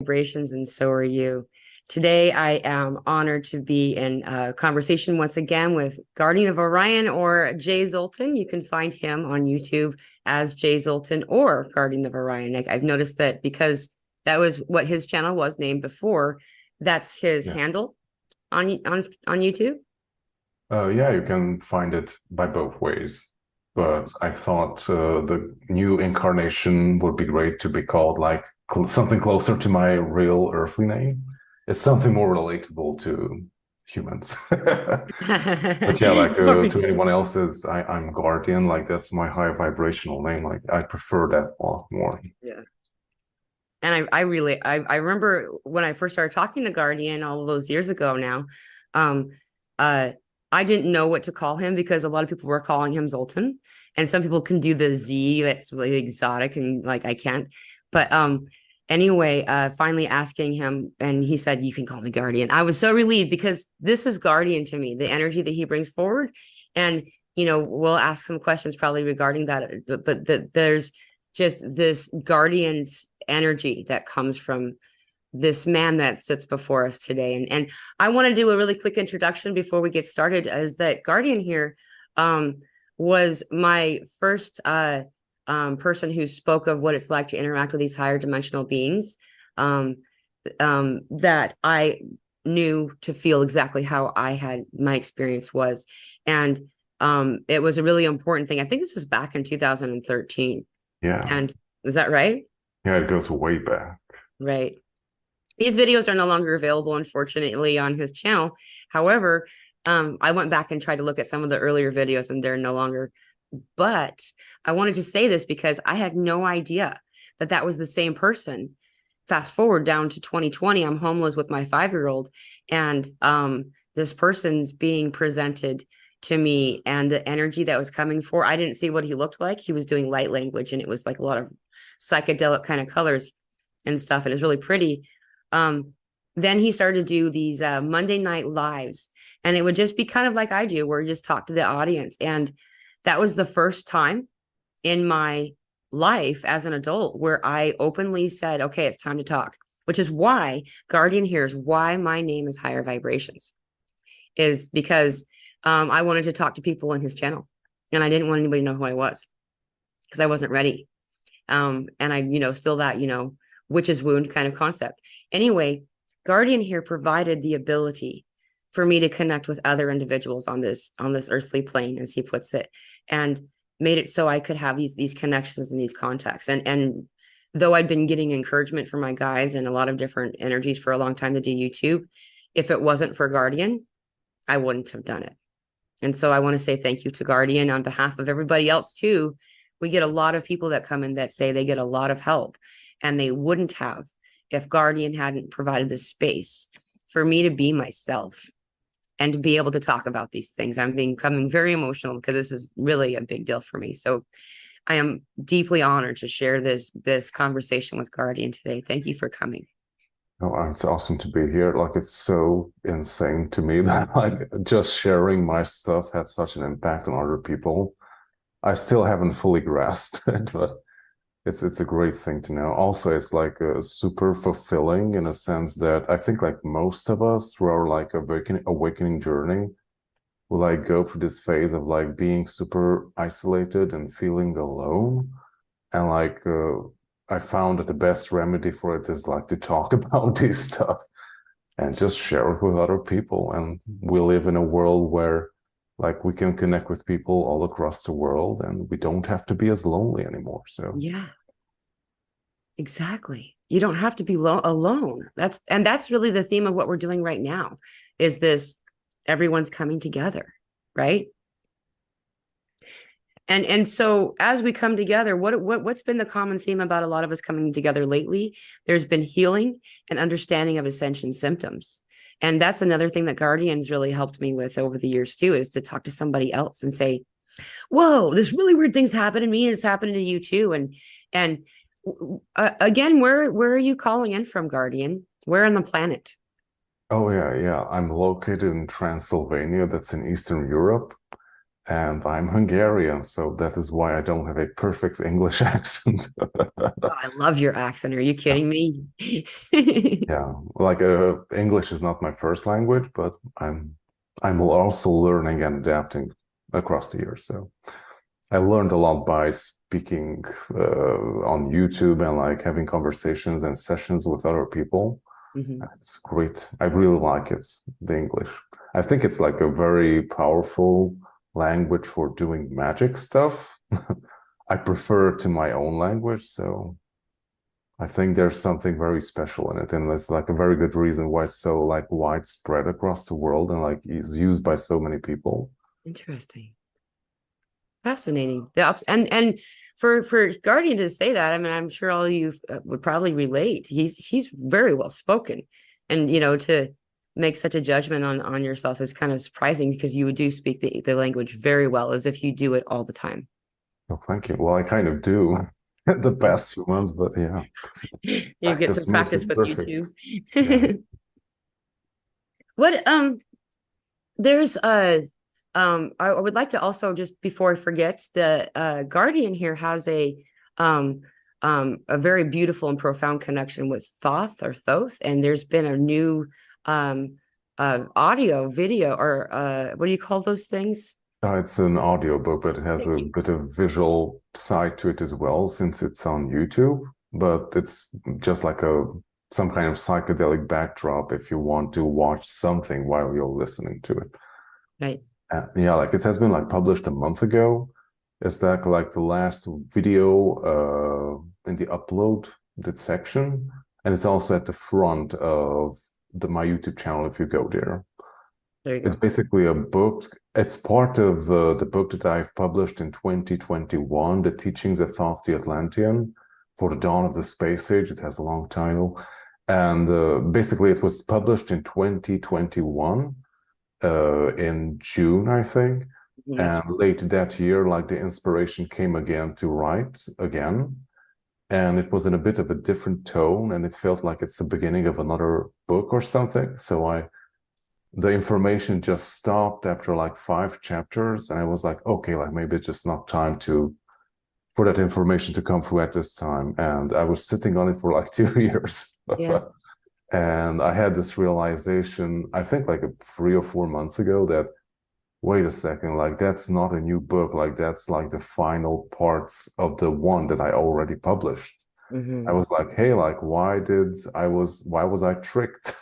vibrations, and so are you. Today, I am honored to be in conversation once again with Guardian of Orion, or Jay Zoltan. You can find him on YouTube as Jay Zoltan or Guardian of Orion. I've noticed that because that was what his channel was named before. That's his handle on YouTube. Yeah, you can find it by both ways. But I thought the new incarnation would be great to be called like something closer to my real earthly name. It's something more relatable to humans. But yeah, like to anyone else's, I'm Guardian. Like that's my high vibrational name. Like I prefer that a lot more. Yeah. And I really I remember when I first started talking to Guardian all of those years ago now. Um uh I didn't know what to call him because a lot of people were calling him Zoltan, and some people can do the Z. That's really exotic, and like I can't. But anyway, finally asking him, and he said, "You can call me Guardian." I was so relieved because this is Guardian to me, the energy that he brings forward, and we'll ask some questions probably regarding that. But there's just this Guardian's energy that comes from this man that sits before us today. And I want to do a really quick introduction before we get started, is that Guardian here was my first person who spoke of what it's like to interact with these higher dimensional beings, that I knew to feel exactly how I had my experience was. And it was a really important thing. I think this was back in 2013. Yeah. And was that right? Yeah, it goes way back. Right. These videos are no longer available, unfortunately, on his channel. However, I went back and tried to look at some of the earlier videos, and they're no longer. But I wanted to say this because I had no idea that that was the same person. Fast forward down to 2020, I'm homeless with my 5-year-old, and this person's being presented to me, and the energy that was coming for. I didn't see what he looked like. He was doing light language, and it was like a lot of psychedelic kind of colors and stuff, and it was really pretty. Then he started to do these Monday night lives, and it would just be kind of like I do, where you just talk to the audience. And that was the first time in my life as an adult where I openly said, okay, it's time to talk, which is why Guardian here is why my name is Higher Vibrations, is because I wanted to talk to people in his channel, and I didn't want anybody to know who I was because I wasn't ready. And I, still that, witch's wound kind of concept. Anyway, Guardian here provided the ability for me to connect with other individuals on this earthly plane, as he puts it, and made it so I could have these connections and these contacts. And though I'd been getting encouragement from my guides and a lot of different energies for a long time to do YouTube, if it wasn't for Guardian, I wouldn't have done it. And so I want to say thank you to Guardian on behalf of everybody else too. We get a lot of people that come in that say they get a lot of help, and they wouldn't have if Guardian hadn't provided the space for me to be myself and to be able to talk about these things. I'm becoming very emotional because this is really a big deal for me. So I am deeply honored to share this conversation with Guardian today. Thank you for coming. Oh, it's awesome to be here. Like it's so insane to me that like just sharing my stuff had such an impact on other people. I still haven't fully grasped it, but it's a great thing to know. Also, it's like super fulfilling in a sense that I think like most of us through our like awakening journey will like go through this phase of like being super isolated and feeling alone. And like I found that the best remedy for it is like to talk about this stuff and just share it with other people. And we live in a world where like we can connect with people all across the world, and we don't have to be as lonely anymore. So yeah, exactly. You don't have to be alone. That's really the theme of what we're doing right now, is this everyone's coming together, right? And so as we come together, what's been the common theme about a lot of us coming together lately? There's been healing and understanding of ascension symptoms. And that's another thing that Guardians really helped me with over the years too, is to talk to somebody else and say, whoa, this really weird thing's happened to me, and it's happening to you too. And again, where are you calling in from, Guardian? Where on the planet? oh yeah, I'm located in Transylvania, that's in Eastern Europe. and I'm Hungarian, so that is why I don't have a perfect English accent. Oh, I love your accent. Are you Yeah, kidding me? yeah. Like English is not my first language, but I'm also learning and adapting across the years. So I learned a lot by speaking on YouTube and like having conversations and sessions with other people. Mhm. It's great. I really like it, the English. I think it's like a very powerful language for doing magic stuff. I prefer it to my own language, so I think there's something very special in it, and it's like a very good reason why it's so like widespread across the world and like is used by so many people. Interesting. Fascinating. And for Guardian to say that, I mean, I'm sure all you would probably relate. He's very well spoken, and to make such a judgment on yourself is kind of surprising because you do speak the language very well, as if you do it all the time. Oh, thank you. Well, I kind of do the past few months, but yeah, You get some practice makes practice it with perfect. YouTube. Yeah. What there's I would like to also, just before I forget, the Guardian here has a very beautiful and profound connection with Thoth or Thoth, and there's been a new audio video, or what do you call those things? It's an audiobook, but it has Thank a you. bit of visual side to it as well, since it's on YouTube. But it's just like a some kind of psychedelic backdrop if you want to watch something while you're listening to it. Right. Yeah, like it has been like published a month ago. It's like the last video in the uploaded section, and it's also at the front of my YouTube channel if you go there. There you It's go. basically a book. It's part of the book that I've published in 2021, The Teachings of Thoth the Atlantean for the Dawn of the Space Age. It has a long title. And basically, it was published in 2021, in June, I think. That's And late that year, like the inspiration came again to write again. And it was in a bit of a different tone, and it felt like it's the beginning of another book or something. So the information just stopped after like 5 chapters, and I was like, okay, like maybe it's just not time to for that information to come through at this time. And I was sitting on it for like 2 years. yeah. And I had this realization, I think like 3 or 4 months ago, that wait a second, like that's not a new book, like that's like the final parts of the one that I already published. I Hmm. was like, hey, like why was I tricked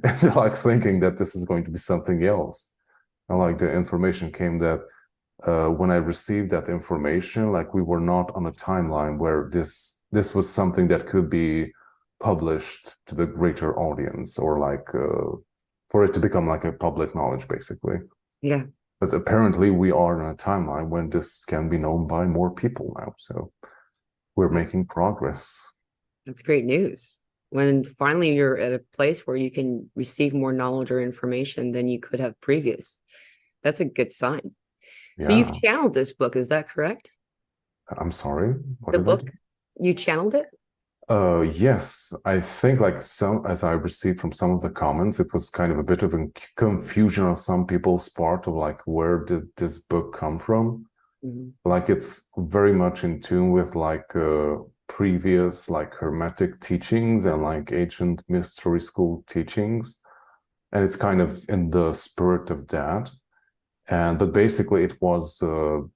into like thinking that this is going to be something else? And like the information came that when I received that information, like we were not on a timeline where this was something that could be published to the greater audience, or like for it to become like a public knowledge, basically. Yeah. But apparently, we are in a timeline when this can be known by more people now. So we're making progress. That's great news. When finally you're at a place where you can receive more knowledge or information than you could have previous. That's a good sign. So you've Yeah. channeled this book, is that correct? I'm sorry. What The did I do? book, you channeled it? Yes, I think like some, as I received from some of the comments, it was kind of a bit of a confusion on some people's part of like, where did this book come from? Mhm. Like it's very much in tune with like previous like Hermetic teachings and like ancient mystery school teachings. And it's kind of in the spirit of that. And but basically it was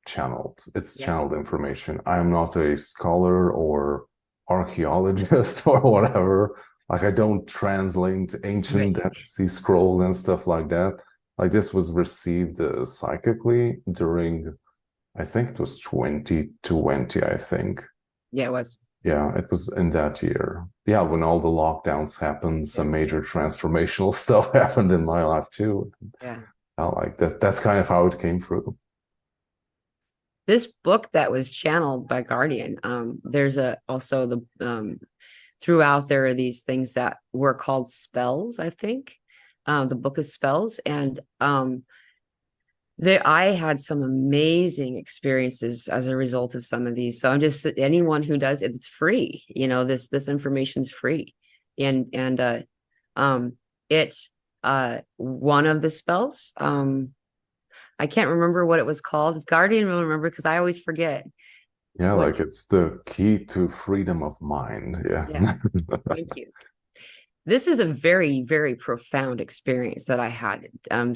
channeled. It's Yeah. channeled information. I am not a scholar or archaeologist or whatever. Like I don't translate ancient Right. Dead Sea Scrolls and stuff like that. Like this was received psychically during, I think it was 2020, I think. Yeah, it was. Yeah, it was in that year. Yeah, when all the lockdowns happened, Yeah. some major transformational stuff happened in my life too. Yeah. I like that. That's kind of how it came through. This book that was channeled by Guardian, there's a also the throughout there are these things that were called spells, I think. The book of spells. And there I had some amazing experiences as a result of some of these. So I'm just, anyone who does it, it's free. This information's free. And um it one of the spells, I can't remember what it was called. Guardian will remember because I always forget Yeah, what. like it's the key to freedom of mind. Yeah. Yeah, thank you. This is a very, very profound experience that I had. Um,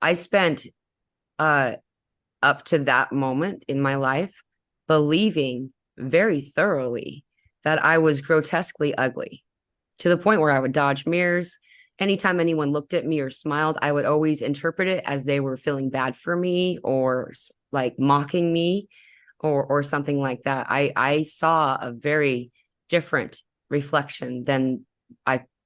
I spent uh up to that moment in my life believing very thoroughly that I was grotesquely ugly, to the point where I would dodge mirrors. Anytime anyone looked at me or smiled, I would always interpret it as they were feeling bad for me or like mocking me or something like that. I saw a very different reflection than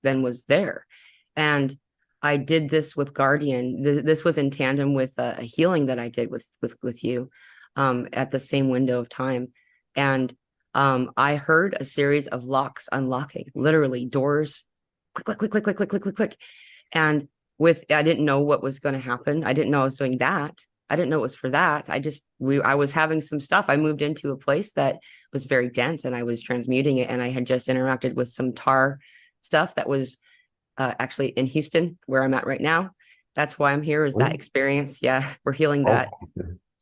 was there. And I did this with Guardian. This was in tandem with a healing that I did with you at the same window of time. And I heard a series of locks unlocking, literally doors click, click, click, click, click, click, click, click, click. And I didn't know what was going to happen. I didn't know I was doing that. I didn't know it was for that. I was having some stuff. I moved into a place that was very dense and I was transmuting it. And I had just interacted with some tar stuff that was actually in Houston, where I'm at right now. That's why I'm here, is that Oh, experience. Yeah, we're healing oh, that.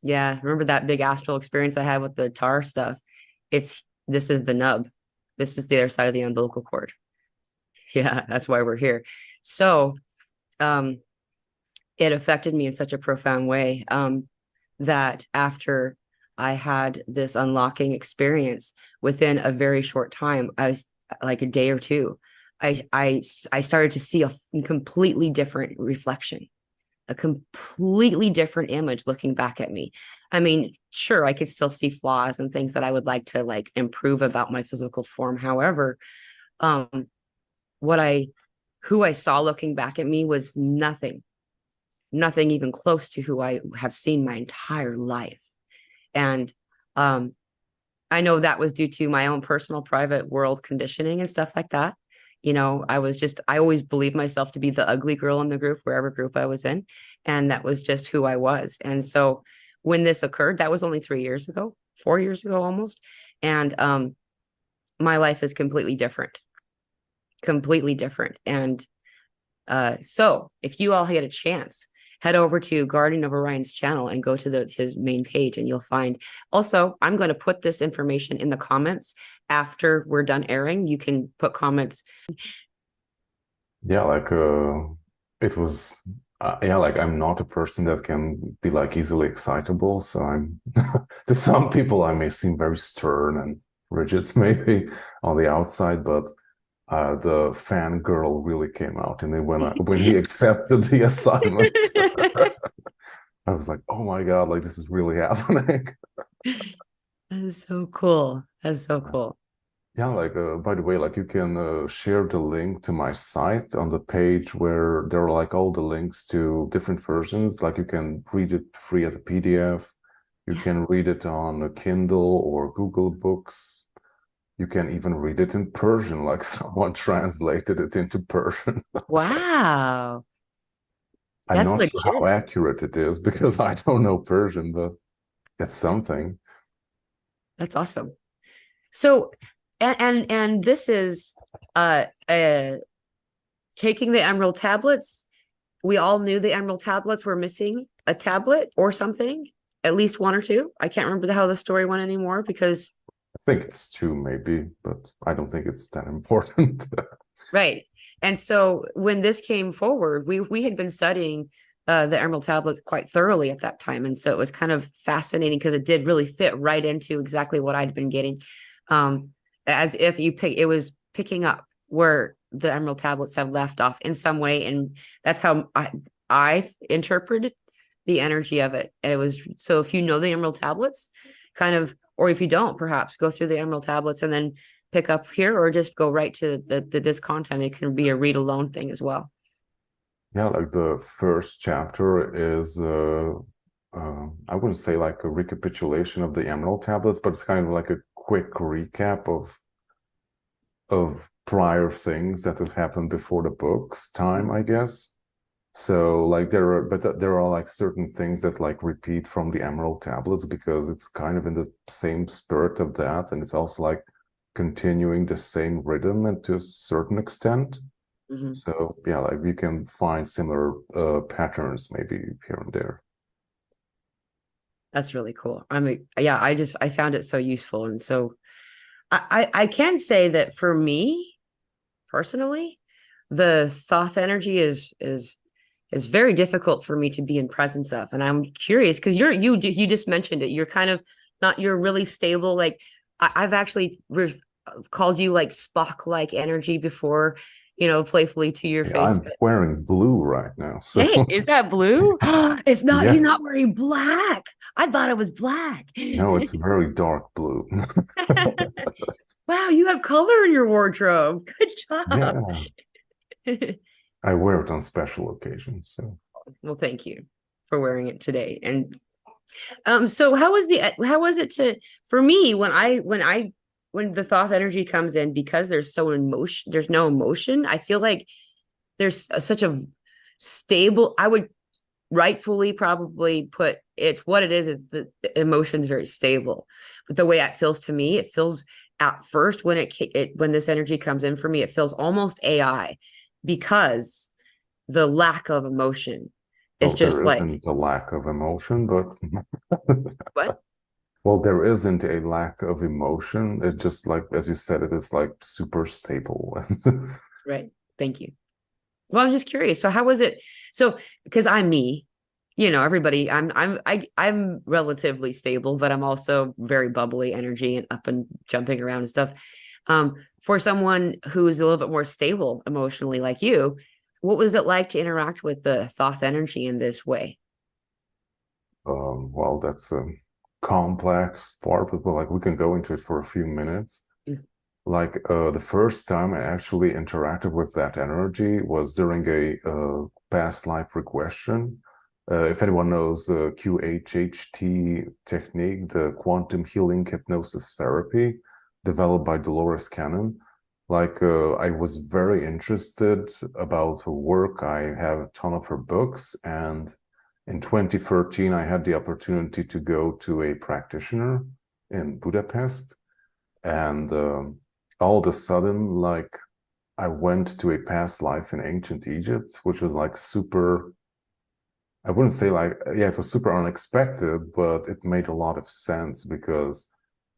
Yeah, remember that big astral experience I had with the tar stuff? This is the nub. This is the other side of the umbilical cord. Yeah, that's why we're here. So, um, it affected me in such a profound way that after I had this unlocking experience, within a very short time, I was like a day or two, I started to see a completely different reflection, a completely different image looking back at me. I mean, sure, I could still see flaws and things that I would like to like improve about my physical form. However, um, what I who I saw looking back at me was nothing even close to who I have seen my entire life. And um, I know that was due to my own personal private world conditioning and stuff like that. I always believed myself to be the ugly girl in the group, wherever group I was in. And that was just who I was. And so when this occurred, that was only 3 years ago, 4 years ago almost. And my life is completely different, completely different. And so if you all get a chance, head over to Guardian of Orion's channel and go to his main page, and you'll find. Also, I'm going to put this information in the comments after we're done airing. You can put comments. yeah, like it was yeah, like I'm not a person that can be like easily excitable, so I'm to some people I may seem very stern and rigid maybe on the outside, but the fangirl really came out and then when he accepted the assignment. I was like, oh my God, like this is really happening. That is so cool. That's so cool. Yeah, like by the way, like you can share the link to my site on the page where there are like all the links to different versions. Like you can read it free as a PDF. You Yeah. can read it on a Kindle or Google Books. You can even read it in Persian, like someone translated it into Persian. Wow. I'm That's not sure how legit. accurate it is because I don't know Persian, but it's something. That's awesome. So, and this is uh uh taking the emerald tablets. We all knew the emerald tablets were missing a tablet or something, at least one or two. I can't remember how the story went anymore because. I think it's two, maybe, but I don't think it's that important. Right. And so when this came forward, we had been studying the emerald tablets quite thoroughly at that time. And so it was kind of fascinating because it did really fit right into exactly what I'd been getting. As if it was picking up where the emerald tablets have left off in some way. And that's how I interpreted the energy of it. And it was, so if you know the emerald tablets, kind of, or if you don't, perhaps go through the emerald tablets and then pick up here, or just go right to this content. It can be a read alone thing as well. Yeah, like the first chapter is I wouldn't say like a recapitulation of the Emerald tablets, but it's kind of like a quick recap of prior things that have happened before the book's time, I guess. So like there are like certain things that like repeat from the Emerald tablets because it's kind of in the same spirit of that, and it's also like continuing the same rhythm and to a certain extent. Mhm. So yeah, like you can find similar patterns maybe here and there. That's really cool. Yeah, I found it so useful. And so I can say that for me personally, the Thoth energy is very difficult for me to be in presence of. And I'm curious because you just mentioned it. You're kind of not, you're really stable. Like I've actually called you like Spock-like energy before, playfully to your Yeah, face. I'm But wearing blue right now, so hey, is that blue? It's not, he's not yes. wearing black. I thought it was black. No, it's very dark blue. Wow, you have color in your wardrobe. Good job. Yeah, I wear it on special occasions. So Well, thank you for wearing it today. And so how was it to for me when the Thoth energy comes in, because there's no emotion. I feel like there's such a stable, I would rightfully probably put it's what it is the emotion's very stable. But the way it feels to me, it feels at first when when this energy comes in for me, it feels almost AI because the lack of emotion is well, just there like isn't a lack of emotion, but what? well, there isn't a lack of emotion. It's just like, as you said, it is like super stable. Right. Thank you. Well, I'm just curious. So how was it? So because I'm me, everybody, I'm relatively stable, but I'm also very bubbly energy and up and jumping around and stuff. For someone who's a little bit more stable emotionally like you, what was it like to interact with the Thoth energy in this way? Well, that's a complex part, but like we can go into it for a few minutes. Mm. Like the first time I actually interacted with that energy was during a past life regression. If anyone knows QHHT technique, the quantum healing hypnosis therapy developed by Dolores Cannon, like I was very interested about her work. I have a ton of her books, and in 2013, I had the opportunity to go to a practitioner in Budapest, and all of a sudden, like I went to a past life in ancient Egypt, which was like super, I wouldn't say like, yeah, it was super unexpected, but it made a lot of sense because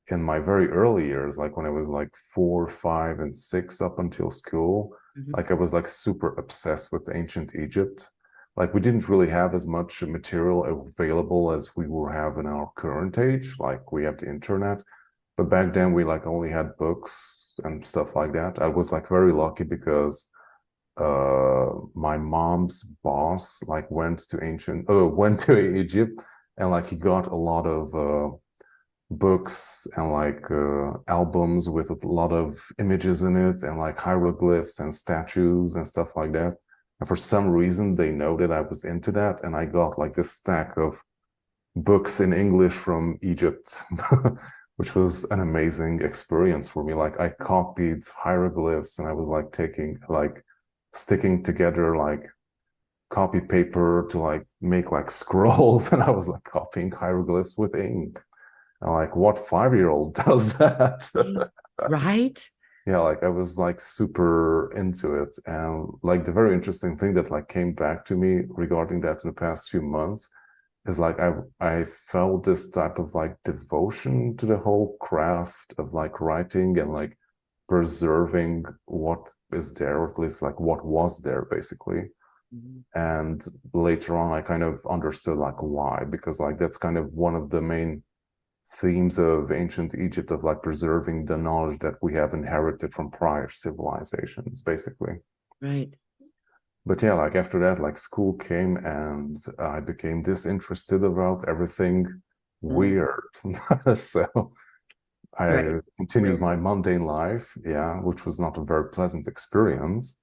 in my very early years, like when I was like 4, 5, and 6 up until school, Mhm. like I was like super obsessed with ancient Egypt. Like we didn't really have as much material available as we will have in our current age. Like we have the internet, but back then we like only had books and stuff like that. I was like very lucky because my mom's boss like went to Egypt, and like he got a lot of books and like albums with a lot of images in it and like hieroglyphs and statues and stuff like that. And for some reason they know that I was into that, and I got like this stack of books in English from Egypt, which was an amazing experience for me. Like I copied hieroglyphs, and I was like sticking together like copy paper to like make like scrolls, and I was like copying hieroglyphs with ink. And like, what 5-year-old does that? Right? Yeah, like I was like super into it. And like the very interesting thing that like came back to me regarding that in the past few months is like I felt this type of like devotion to the whole craft of like writing and like preserving what is there, or at least like what was there basically. Mhm. And later on I kind of understood like why, because like that's kind of one of the main themes of ancient Egypt, of like preserving the knowledge that we have inherited from prior civilizations, basically. Right. But yeah, like after that, like school came and I became disinterested about everything Mm. weird. So Right. I continued Weird. my mundane life, yeah, which was not a very pleasant experience.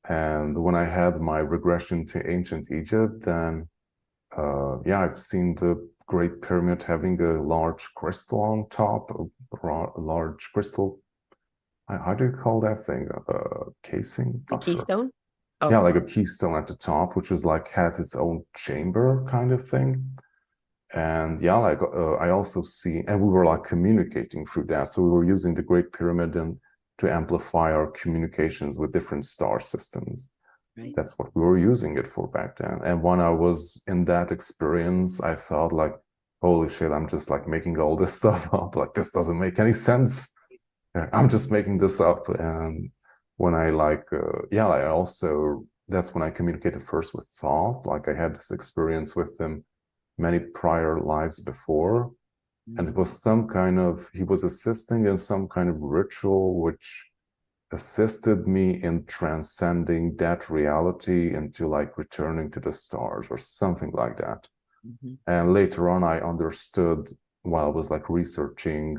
And when I had my regression to ancient Egypt, then yeah, I've seen the Great Pyramid having a large crystal on top, a large crystal. How do you call that thing? Casing? The Not sure. keystone? Yeah, Oh, like a keystone at the top, which was like had its own chamber kind of thing. And yeah, like I also see, and we were like communicating through that. So we were using the Great Pyramid and to amplify our communications with different star systems. Right. That's what we were using it for back then. And when I was in that experience, I thought like, holy shit, I'm just like making all this stuff up. Like, this doesn't make any sense. I'm just making this up. And when I I also, that's when I communicated first with Thoth. Like, I had this experience with him many prior lives before. And it was some kind of, he was assisting in some kind of ritual which assisted me in transcending that reality into like returning to the stars or something like that. Mm-hmm. And later on, I understood while I was like researching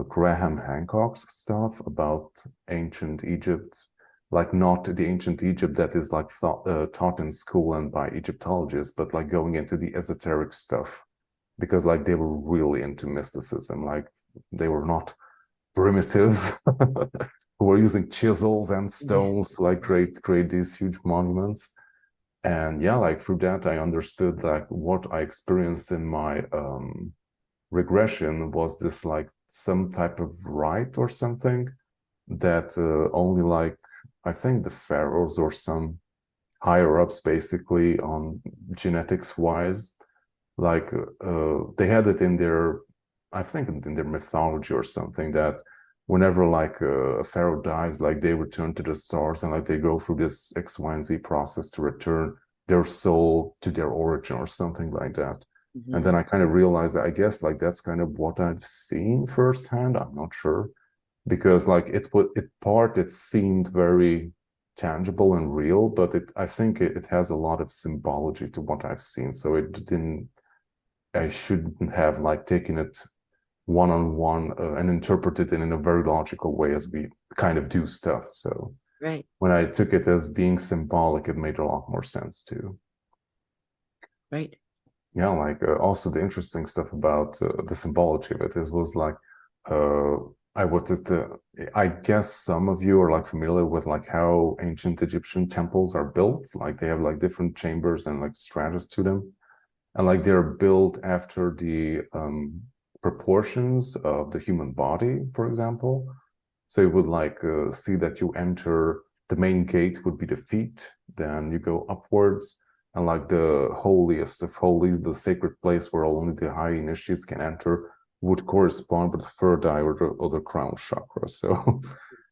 Graham Hancock's stuff about ancient Egypt, like not the ancient Egypt that is like taught in school and by Egyptologists, but like going into the esoteric stuff, because like they were really into mysticism. Like, they were not primitives who were using chisels and stones to like create these huge monuments. And yeah, like through that I understood like what I experienced in my regression was this like some type of rite or something that only like, I think the pharaohs or some higher ups basically on genetics wise, like they had it in their, I think in their mythology or something, that whenever like a pharaoh dies, like they return to the stars and like they go through this X, Y, and Z process to return their soul to their origin or something like that. Mm-hmm. And then I kind of realized that I guess like that's kind of what I've seen firsthand. I'm not sure, because like it seemed very tangible and real, but I think it has a lot of symbology to what I've seen. So I shouldn't have like taken it one-on-one and interpreted it in a very logical way as we kind of do stuff. So right. When I took it as being symbolic, it made a lot more sense too. Right. Yeah, like also the interesting stuff about the symbology of it is was like I guess some of you are like familiar with like how ancient Egyptian temples are built. Like they have like different chambers and like stratas to them, and like they're built after the proportions of the human body, for example. So you would like see that you enter, the main gate would be the feet, then you go upwards, and like the holiest of holies, the sacred place where only the high initiates can enter, would correspond with the third eye or the crown chakra. So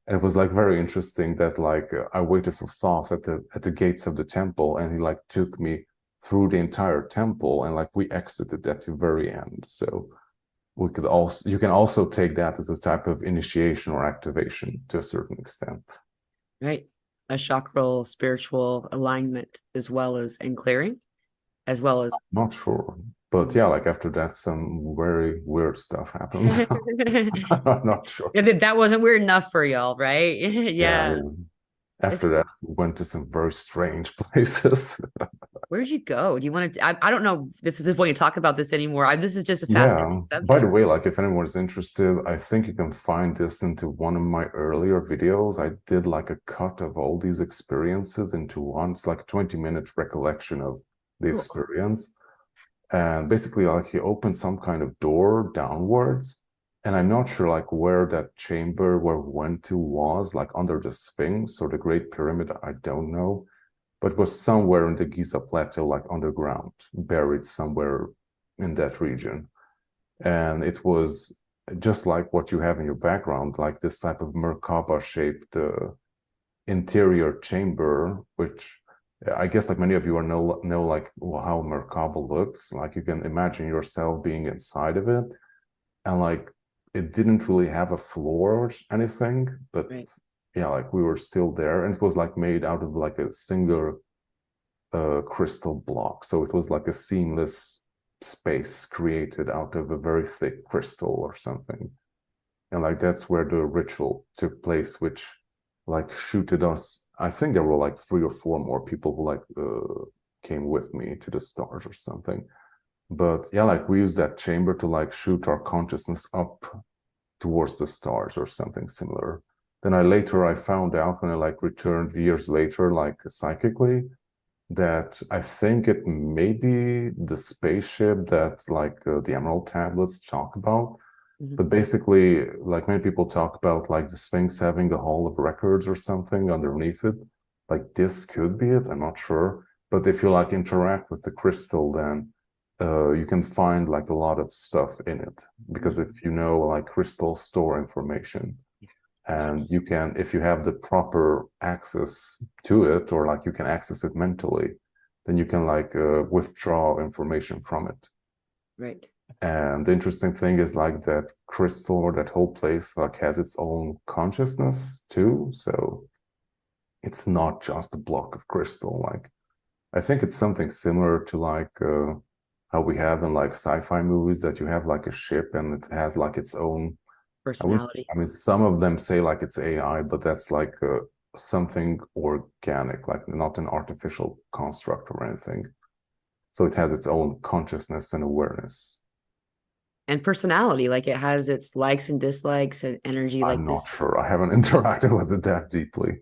it was like very interesting that like I waited for Thoth at the gates of the temple, and he like took me through the entire temple, and like we exited at the very end. So you can also take that as a type of initiation or activation to a certain extent. Right. A chakral spiritual alignment as well as and clearing, as well as Not sure. But yeah, like after that, some very weird stuff happens. I'm not sure. Yeah, that wasn't weird enough for y'all, right? Yeah. After that, we went to some very strange places. Where'd you go? Do you want to? I don't know if this is when you talk about this anymore. This is just a Yeah. fascinating By the subject. way, like if anyone's interested, I think you can find this into one of my earlier videos. I did like a cut of all these experiences into one. It's like a 20-minute recollection of the Cool. experience. And basically like he opened some kind of door downwards, and I'm not sure like where that chamber where we went to was, like under the Sphinx or the Great Pyramid, I don't know, but it was somewhere in the Giza plateau, like underground, buried somewhere in that region. And it was just like what you have in your background, like this type of Merkaba shaped interior chamber, which I guess like many of you are know like how Merkaba looks. Like you can imagine yourself being inside of it, and like it didn't really have a floor or anything, but Right. yeah, like we were still there, and it was like made out of like a single crystal block. So it was like a seamless space created out of a very thick crystal or something. And like that's where the ritual took place, which like shooted us. I think there were like 3 or 4 more people who like came with me to the stars or something. But yeah, like we used that chamber to like shoot our consciousness up towards the stars or something similar. Then I found out when I like returned years later, like psychically, that I think it may be the spaceship that like the Emerald tablets talk about. Mhm. But basically, like many people talk about like the Sphinx having a hall of records or something underneath it. Like this could be it, I'm not sure. But if you like interact with the crystal, then you can find like a lot of stuff in it. Because if Mhm. you know like crystals store information, and Yes. you can, if you have the proper access to it, or like you can access it mentally, then you can like withdraw information from it. Right. And the interesting thing is like that crystal or that whole place like has its own consciousness too. So it's not just a block of crystal. Like I think it's something similar to like how we have in like sci-fi movies that you have like a ship and it has like its own. I would. Personality. I mean, some of them say like it's AI, but that's like something organic, like not an artificial construct or anything. So it has its own consciousness and awareness. And personality, like it has its likes and dislikes and energy I'm like not this. sure. I haven't interacted with it that deeply.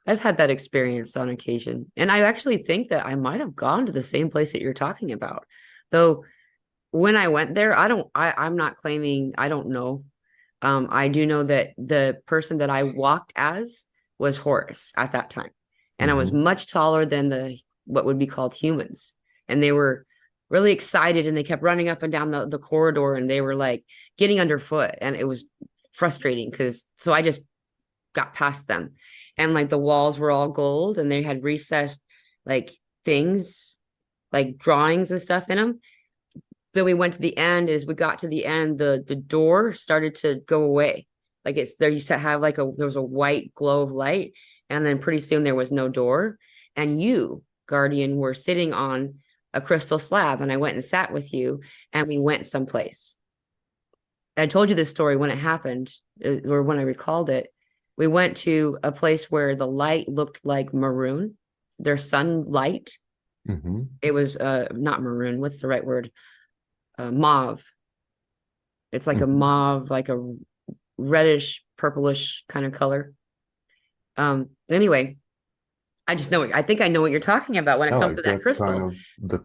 I've had that experience on occasion. And I actually think that I might have gone to the same place that you're talking about. Though when I went there, I'm not claiming I don't know. I do know that the person that I walked as was Horus at that time. And I was Hmm. much taller than the what would be called humans. And they were really excited and they kept running up and down the corridor and they were like getting underfoot. And it was frustrating because so I just got past them. And like the walls were all gold and they had recessed like things, like drawings and stuff in them. Then we went to the end. As we got to the end, the door started to go away. Like it's there used to have like there was a white glow of light, and then pretty soon there was no door. And you, Guardian, were sitting on a crystal slab, and I went and sat with you, and we went someplace. I told you this story when it happened, or when I recalled it. We went to a place where the light looked like maroon, their sunlight. Hmm. It was not maroon. What's the right word? Mauve. It's like a Hmm. mauve, like a reddish, purplish kind of color. Anyway, I just know it. I think I know what you're talking about when it Yeah, comes like to that that's kind crystal. of the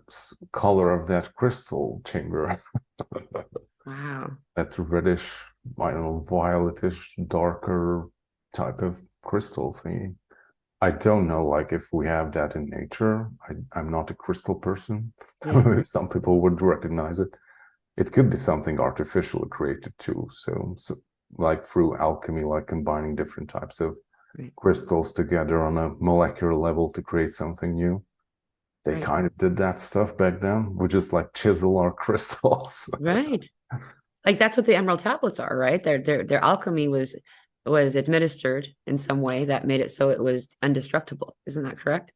color of that crystal chamber. Wow. That reddish, I don't know, violetish, darker type of crystal thing. I don't know, like if we have that in nature. I'm not a crystal person. Yeah. Some people would recognize it. It could be something artificially created too. So like through alchemy, like combining different types of Right. crystals together on a molecular level to create something new. They Right. kind of did that stuff back then. We just like chisel our crystals. Right. Like that's what the emerald tablets are, right? Their alchemy was administered in some way that made it so it was indestructible. Isn't that correct?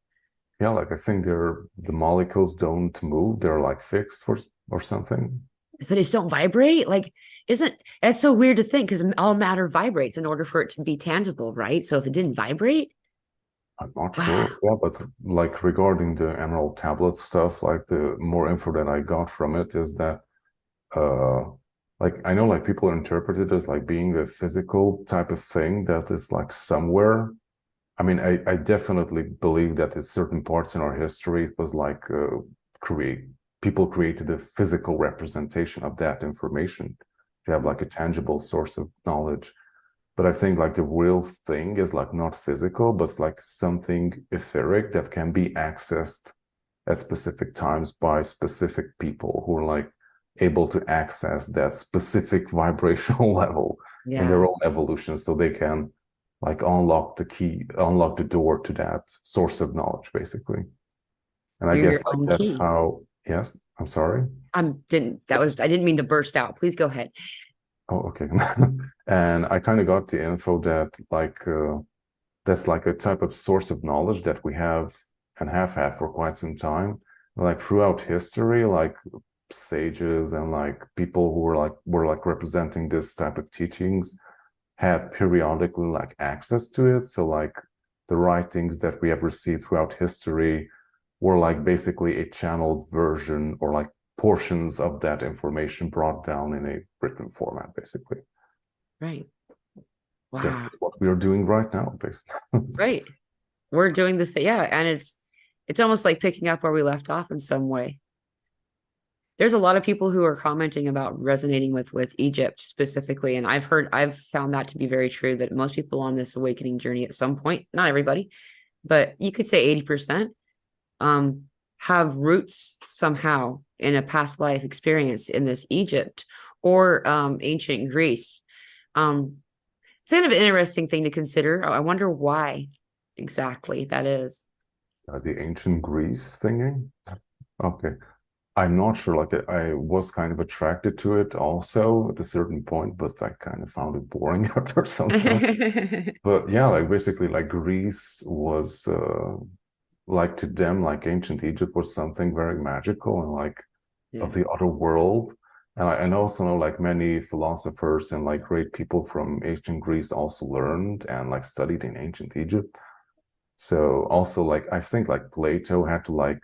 Yeah, like I think the molecules don't move. They're like fixed or something. So they just don't vibrate. Like, isn't that's so weird to think because all matter vibrates in order for it to be tangible, right? So if it didn't vibrate, I'm not wow. sure. Yeah, but like regarding the Emerald Tablet stuff, like the more info that I got from it is that uh like I know like people interpret it as like being a physical type of thing that is like somewhere. I mean, I definitely believe that in certain parts in our history it was like create people created a physical representation of that information to have like a tangible source of knowledge. But I think like the real thing is like not physical, but it's like something etheric that can be accessed at specific times by specific people who are like able to access that specific vibrational level in Yeah. their own evolution so they can like unlock the key, unlock the door to that source of knowledge, basically. And I You're guess your like own that's key. how, yes, I'm sorry. I didn't mean to burst out. Please go ahead. Oh, okay. And I kind of got the info that like that's like a type of source of knowledge that we have and have had for quite some time. Like throughout history, like sages and like people who were like representing this type of teachings had periodically like access to it. So like the writings that we have received throughout history were like basically a channeled version or like portions of that information brought down in a written format, basically. Right. Just Wow. as what we are doing right now, basically. Right. We're doing this. Yeah. And it's almost like picking up where we left off in some way. there's a lot of people who are commenting about resonating with Egypt specifically, and I've found that to be very true, that most people on this awakening journey at some point, not everybody, but you could say 80%, um, have roots somehow in a past life experience in this Egypt or ancient Greece. It's kind of an interesting thing to consider. I wonder why exactly that is. The ancient Greece thingy. Okay. I'm not sure. Like I was kind of attracted to it also at a certain point, but I kind of found it boring after some time. But yeah, like basically, like Greece was like to them, like ancient Egypt was something very magical and like Yeah. of the other world. And also know like many philosophers and like great people from ancient Greece also learned and like studied in ancient Egypt. So also like I think like Plato had to like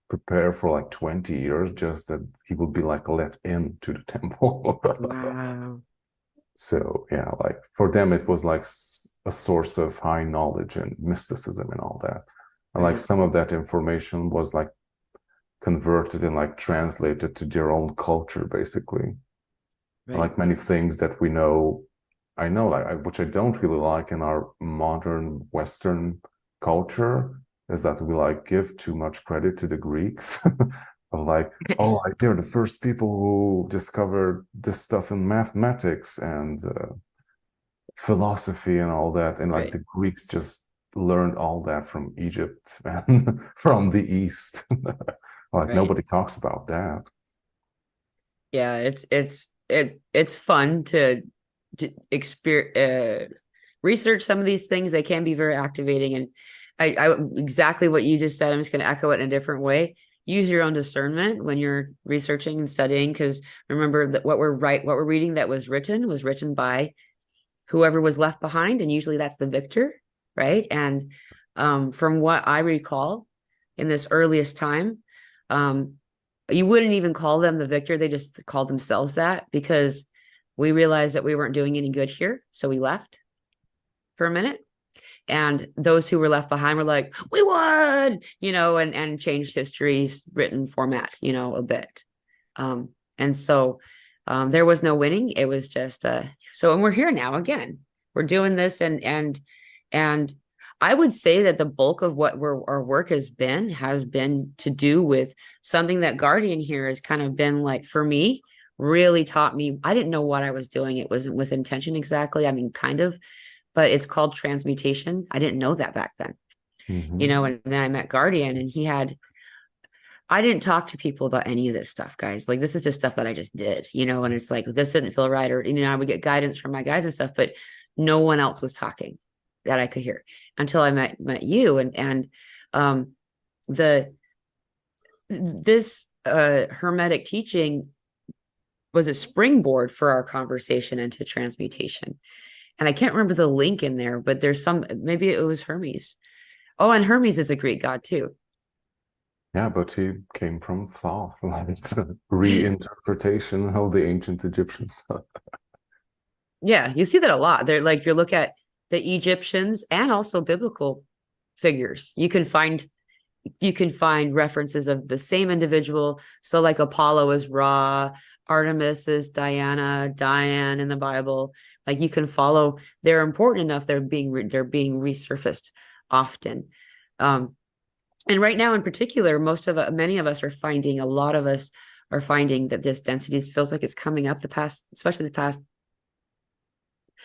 prepare for like 20 years just that he would be like let into the temple. Wow. So yeah, like for them it was like a source of high knowledge and mysticism and all that. And like Right. some of that information was like converted and like translated to their own culture basically. And Right. like many things that we know, I know like which I don't really like in our modern Western culture is that we like give too much credit to the Greeks of like, oh, like they're the first people who discovered this stuff in mathematics and philosophy and all that. And like Right. the Greeks just learned all that from Egypt and from the East. Like Right. nobody talks about that. Yeah, it's fun to research some of these things. They can be very activating, and I exactly what you just said. I'm just going to echo it in a different way. Use your own discernment when you're researching and studying, because remember that what we're reading that was written by whoever was left behind, and usually that's the victor, right? And from what I recall in this earliest time, um, you wouldn't even call them the victor. They just called themselves that because we realized that we weren't doing any good here. So we left for a minute. And those who were left behind were like, we won, and changed history's written format, a bit. And so there was no winning. It was just and we're here now again. We're doing this and I would say that the bulk of what our work has been to do with something that Guardian here has kind of been like, for me, really taught me. I didn't know what I was doing. It wasn't with intention exactly. I mean, kind of, but it's called transmutation. I didn't know that back then, Mm-hmm. and then I met Guardian and I didn't talk to people about any of this stuff, guys. Like, this is just stuff that I just did, and it's like, this didn't feel right. Or, I would get guidance from my guides and stuff, but no one else was talking that I could hear until I met you. Um, the, this, Hermetic teaching was a springboard for our conversation into transmutation. And I can't remember the link in there, but maybe it was Hermes. Oh, and Hermes is a Greek god too. Yeah, but he came from Thoth. Like it's a reinterpretation of the ancient Egyptians. Yeah, you see that a lot. They're like, you look at the Egyptians and also biblical figures. You can find references of the same individual. So like Apollo is Ra, Artemis is Diane in the Bible. Like you can follow, they're important enough. They're being resurfaced often. Um, and right now in particular, many of us are finding, a lot of us are finding that this density feels like it's coming up especially the past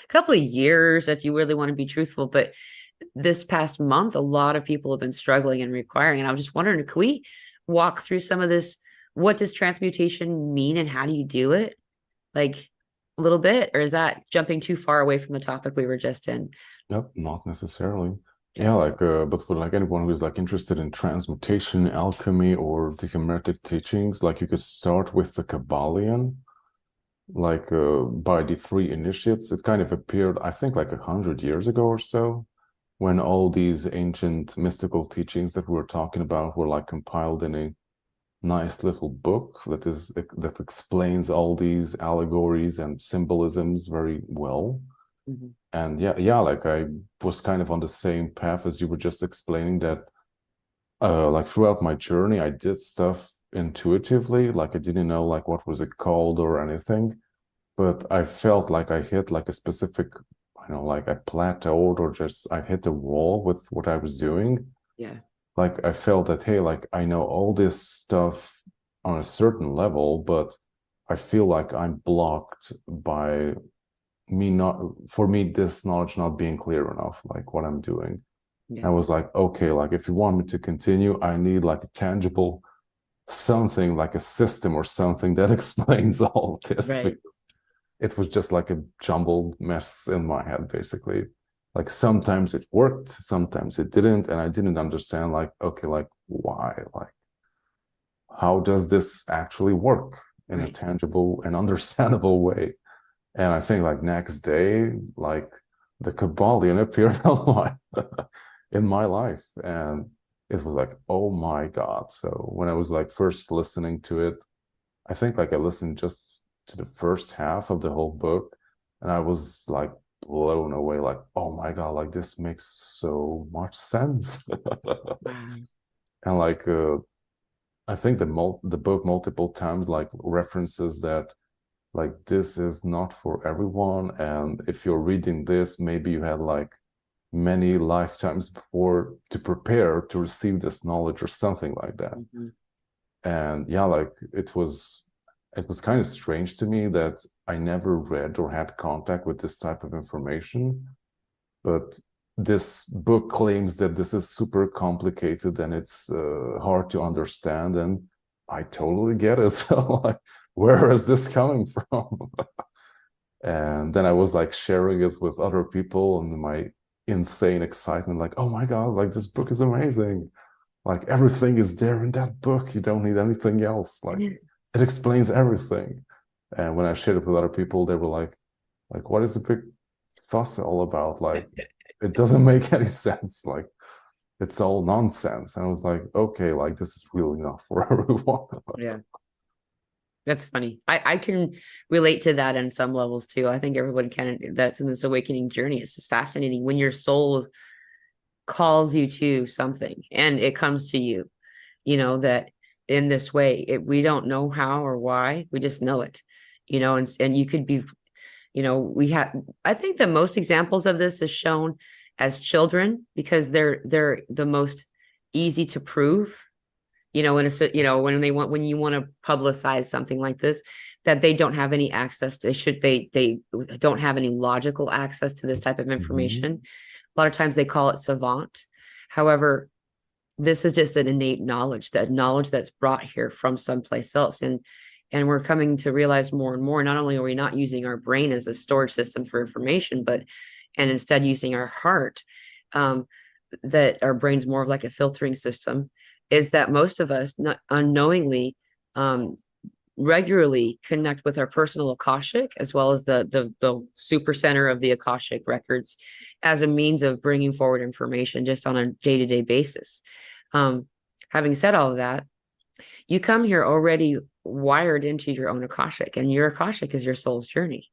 couple of years, if you really want to be truthful. But this past month, a lot of people have been struggling and requiring. And I was just wondering, can we walk through some of this? What does transmutation mean and how do you do it? Like a little bit, or is that jumping too far away from the topic we were just in? Nope, not necessarily. Okay. Yeah, like but for like anyone who's like interested in transmutation, alchemy, or the Hermetic teachings, like you could start with the Kabbalion, like by the three initiates. It kind of appeared, I think, like 100 years ago or so, when all these ancient mystical teachings that we were talking about were like compiled in a nice little book that explains all these allegories and symbolisms very well. Mhm. And yeah, like I was kind of on the same path as you were just explaining that like throughout my journey, I did stuff intuitively, like I didn't know like what was it called or anything, but I felt like I hit like a specific, I know, like I plateaued or just I hit a wall with what I was doing. Yeah. Like I felt that, hey, like I know all this stuff on a certain level, but I feel like I'm blocked by me not, for me, this knowledge not being clear enough, like what I'm doing. Yeah. I was like, okay, like if you want me to continue, I need like a tangible something, like a system or something that explains all this, Right. because it was just like a jumbled mess in my head, basically. Like sometimes it worked, sometimes it didn't, and I didn't understand, like, okay, like why? Like, how does this actually work in a Right. tangible and understandable way? And I think like next day, like the Kabbalion appeared in my life. And it was like, oh my God. So when I was like first listening to it, I think like I listened just to the first half of the whole book, and I was like blown away, like, oh my God, like this makes so much sense. Wow. And like I think the book multiple times like references that like this is not for everyone, and if you're reading this, maybe you had like many lifetimes before to prepare to receive this knowledge or something like that. Mm-hmm. And yeah, like it was kind of strange to me that I never read or had contact with this type of information, but this book claims that this is super complicated and it's hard to understand, and I totally get it. So like, where is this coming from? And then I was like sharing it with other people, and my insane excitement, like, oh my God, like this book is amazing. Like everything is there in that book. You don't need anything else. Like it explains everything. And when I shared it with other people, they were like, what is the big fuss all about? Like, it doesn't make any sense. Like, it's all nonsense. And I was like, okay, like this is really not for everyone. Yeah. That's funny. I can relate to that in some levels too. I think everyone can. That's in this awakening journey. It's just fascinating when your soul calls you to something and it comes to you, that in this way, we don't know how or why, we just know it, and you could be, we have, I think the most examples of this is shown as children because they're the most easy to prove, when you want to publicize something like this, that they don't have any access to, they don't have any logical access to this type of information. A lot of times they call it savant. However, this is just an innate knowledge, that knowledge that's brought here from someplace else. And we're coming to realize more and more, not only are we not using our brain as a storage system for information, and instead using our heart, that our brain's more of like a filtering system, is that most of us not unknowingly regularly connect with our personal Akashic as well as the super center of the Akashic records as a means of bringing forward information just on a day-to-day basis. Having said all of that, you come here already wired into your own Akashic, and your Akashic is your soul's journey.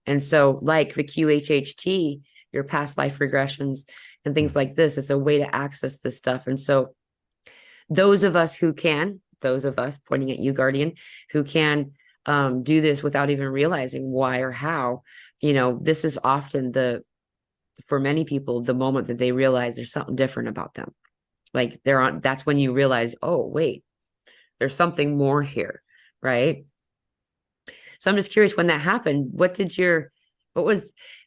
And so, like the QHHT, your past life regressions and things like this, it's a way to access this stuff. And so those of us pointing at you, Guardian, who can do this without even realizing why or how, this is often for many people, the moment that they realize there's something different about them. Like that's when you realize, oh, wait, there's something more here. Right. So I'm just curious, when that happened,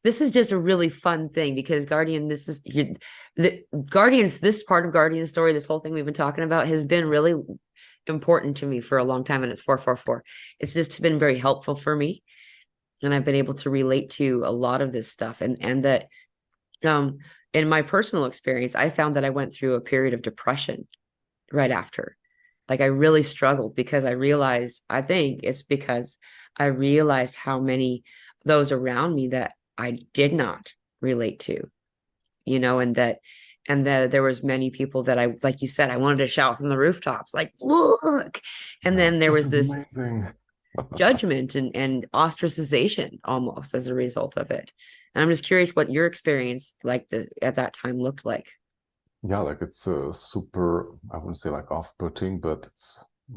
this is just a really fun thing because Guardian, this part of Guardian story, this whole thing we've been talking about has been really important to me for a long time. And it's 444. It's just been very helpful for me. And I've been able to relate to a lot of this stuff, and that, in my personal experience, I found that I went through a period of depression right after. Like I really struggled because I think it's because I realized how many those around me that I did not relate to, and that there was many people that I, like you said, I wanted to shout from the rooftops, like, look. And then there was this amazing. judgment and ostracization almost as a result of it. And I'm just curious what your experience at that time looked like. Yeah, like it's super, I wouldn't say like off-putting, but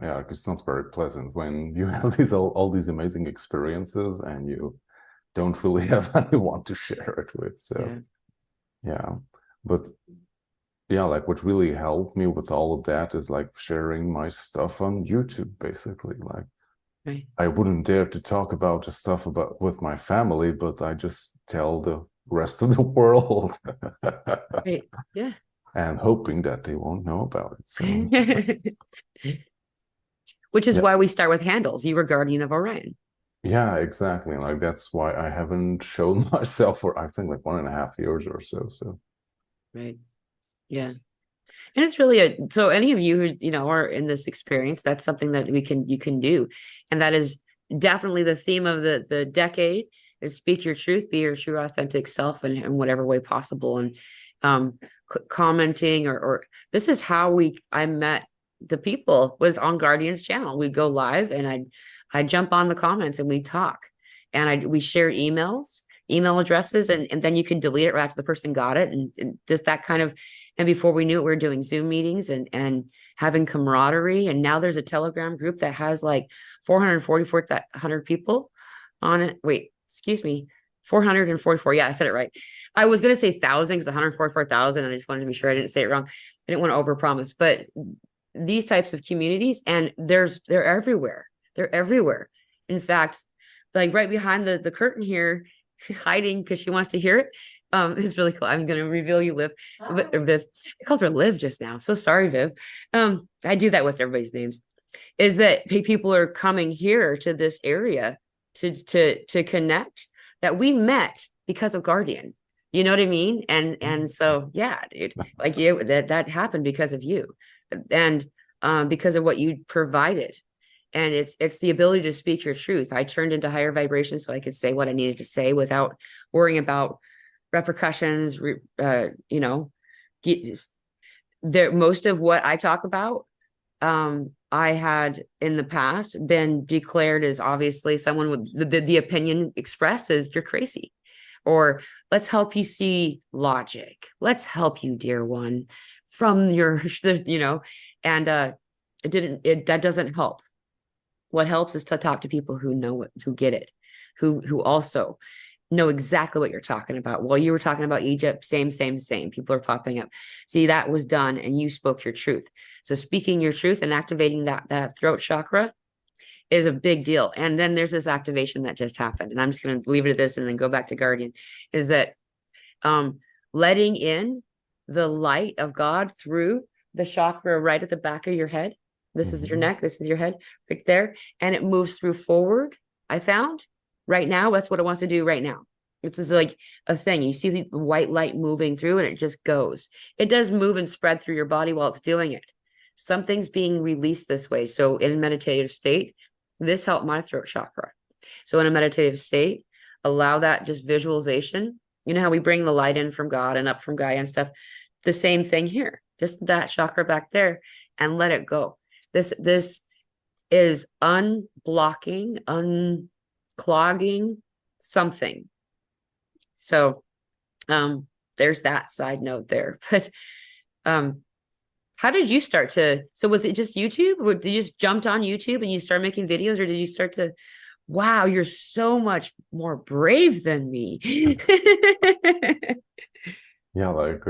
Yeah, 'cause it's not very pleasant when you have these all these amazing experiences and you don't really have anyone to share it with. So Yeah. yeah, but yeah, like what really helped me with all of that is like sharing my stuff on YouTube, basically. Like Right. I wouldn't dare to talk about the stuff about with my family, but I just tell the rest of the world Right. Yeah. and hoping that they won't know about it. So Which is yeah, why we start with handles. You were Guardian of Orion. yeah, exactly. Like that's why I haven't shown myself for I think like 1.5 years or so. So Right. Yeah. And it's really so any of you who, are in this experience, that's something that you can do. And that is definitely the theme of the decade is speak your truth, be your true authentic self in whatever way possible. And commenting or this is how I met the people was on Guardian's channel. We'd go live and I'd jump on the comments and we talk and we share email addresses and then you can delete it right after the person got it and just that kind of. And before we knew it, we were doing Zoom meetings and having camaraderie. And now there's a Telegram group that has like 444 people on it. Wait, excuse me, 444. Yeah, I said it right. I was going to say 1,000 because 144,000. And I just wanted to be sure I didn't say it wrong. I didn't want to overpromise. But these types of communities, and they're everywhere. They're everywhere. In fact, like right behind the curtain here, hiding because she wants to hear it. It's really cool. I'm going to reveal you, Liv. Viv. I called her Liv just now. So sorry, Viv. I do that with everybody's names. Is that people are coming here to this area to connect that we met because of Guardian. You know what I mean? And so yeah, dude, like you that happened because of you, and because of what you provided. And it's the ability to speak your truth. I turned into higher vibration so I could say what I needed to say without worrying about repercussions. Most of what I talk about, I had in the past been declared as obviously someone with the opinion expressed as you're crazy, or let's help you see logic. Let's help you, dear one, from your, and that doesn't help. What helps is to talk to people who know it, who get it, who also know exactly what you're talking about. Well, you were talking about Egypt, same. People are popping up. See, that was done and you spoke your truth. So speaking your truth and activating that throat chakra is a big deal. And then there's this activation that just happened. And I'm just going to leave it at this and then go back to Guardian, is that letting in the light of God through the chakra right at the back of your head. This is your neck. This is your head right there. And it moves through forward. I found right now, that's what it wants to do right now. This is like a thing. You see the white light moving through and it just goes. It does move and spread through your body while it's doing it. Something's being released this way. So in meditative state, this helped my throat chakra. So in a meditative state, allow that just visualization. You know how we bring the light in from God and up from Gaia and stuff. The same thing here. Just that chakra back there and let it go. This is unblocking, unclogging something. So there's that side note there. But how did you start so was it just YouTube? Or did you just jumped on YouTube and you start making videos, or did you start to, wow, you're so much more brave than me? yeah, like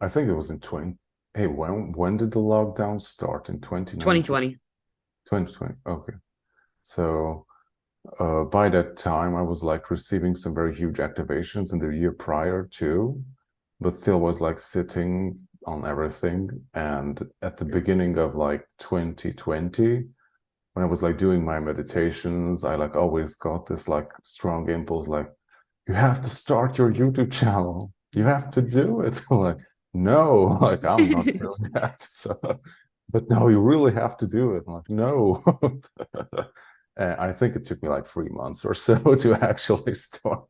I think it was in 20. Hey, when did the lockdown start? In 2019? 2020. 2020. Okay. So by that time, I was like receiving some very huge activations in the year prior too, but still was like sitting on everything. And at the beginning of like 2020, when I was like doing my meditations, I like always got this like strong impulse, like, you have to start your YouTube channel. You have to do it. Like, no, like I'm not doing that. So, but no, you really have to do it. I'm like, no. I think it took me like 3 months or so to actually start.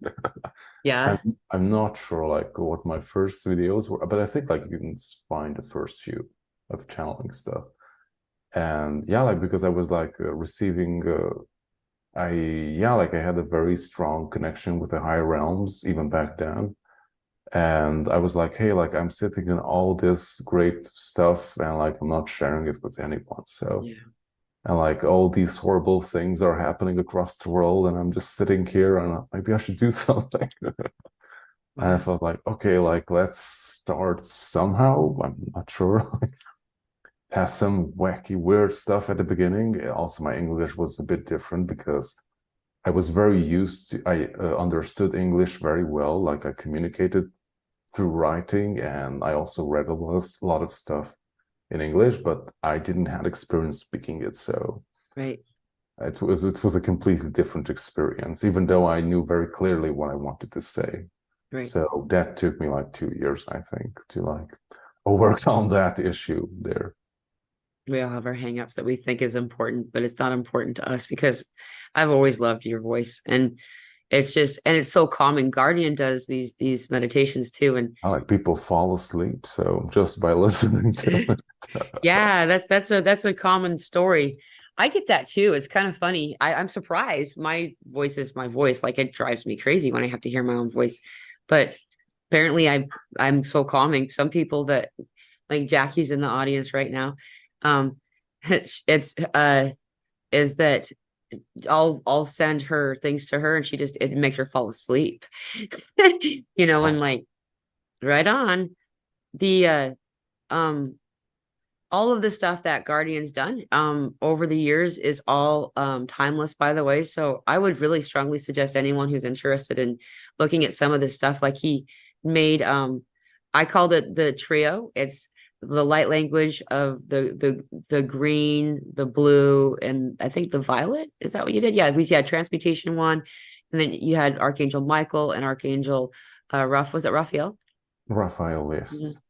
Yeah. And I'm not sure like what my first videos were, but I think like you can find the first few of channeling stuff. And yeah, like because I was like receiving I had a very strong connection with the higher realms even back then. And I was like, hey, like I'm sitting in all this great stuff and like I'm not sharing it with anyone. So Yeah. and like all these horrible things are happening across the world, and I'm just sitting here and maybe I should do something. And I Wow. felt like, okay, like let's start somehow. I'm not sure. Like, has some wacky, weird stuff at the beginning. Also, my English was a bit different because I was very used to, I understood English very well. Like I communicated through writing, and I also read a lot of stuff in English, but I didn't have experience speaking it. So Right. it was a completely different experience, even though I knew very clearly what I wanted to say. Right. So that took me like 2 years, I think, to like overcome that issue there. We all have our hangups that we think is important, but it's not important to us because I've always loved your voice. And it's just, and it's so calming. Guardian does these meditations too. And I like people fall asleep, so just by listening to it. yeah, that's a common story. I get that too. It's kind of funny. I'm surprised. My voice is my voice. Like it drives me crazy when I have to hear my own voice. But apparently I'm so calming. Some people that like Jackie's in the audience right now. It's is that I'll send her things to her and she just it makes her fall asleep. And like right on. The um all of the stuff that Guardian's done over the years is all timeless, by the way. So I would really strongly suggest anyone who's interested in looking at some of this stuff. Like he made I called it the trio. It's the light language of the green, the blue, and I think the violet. Is that what you did? Yeah, we had transmutation one, and then you had Archangel Michael and Archangel was it Raphael? Raphael, Mhm. yes.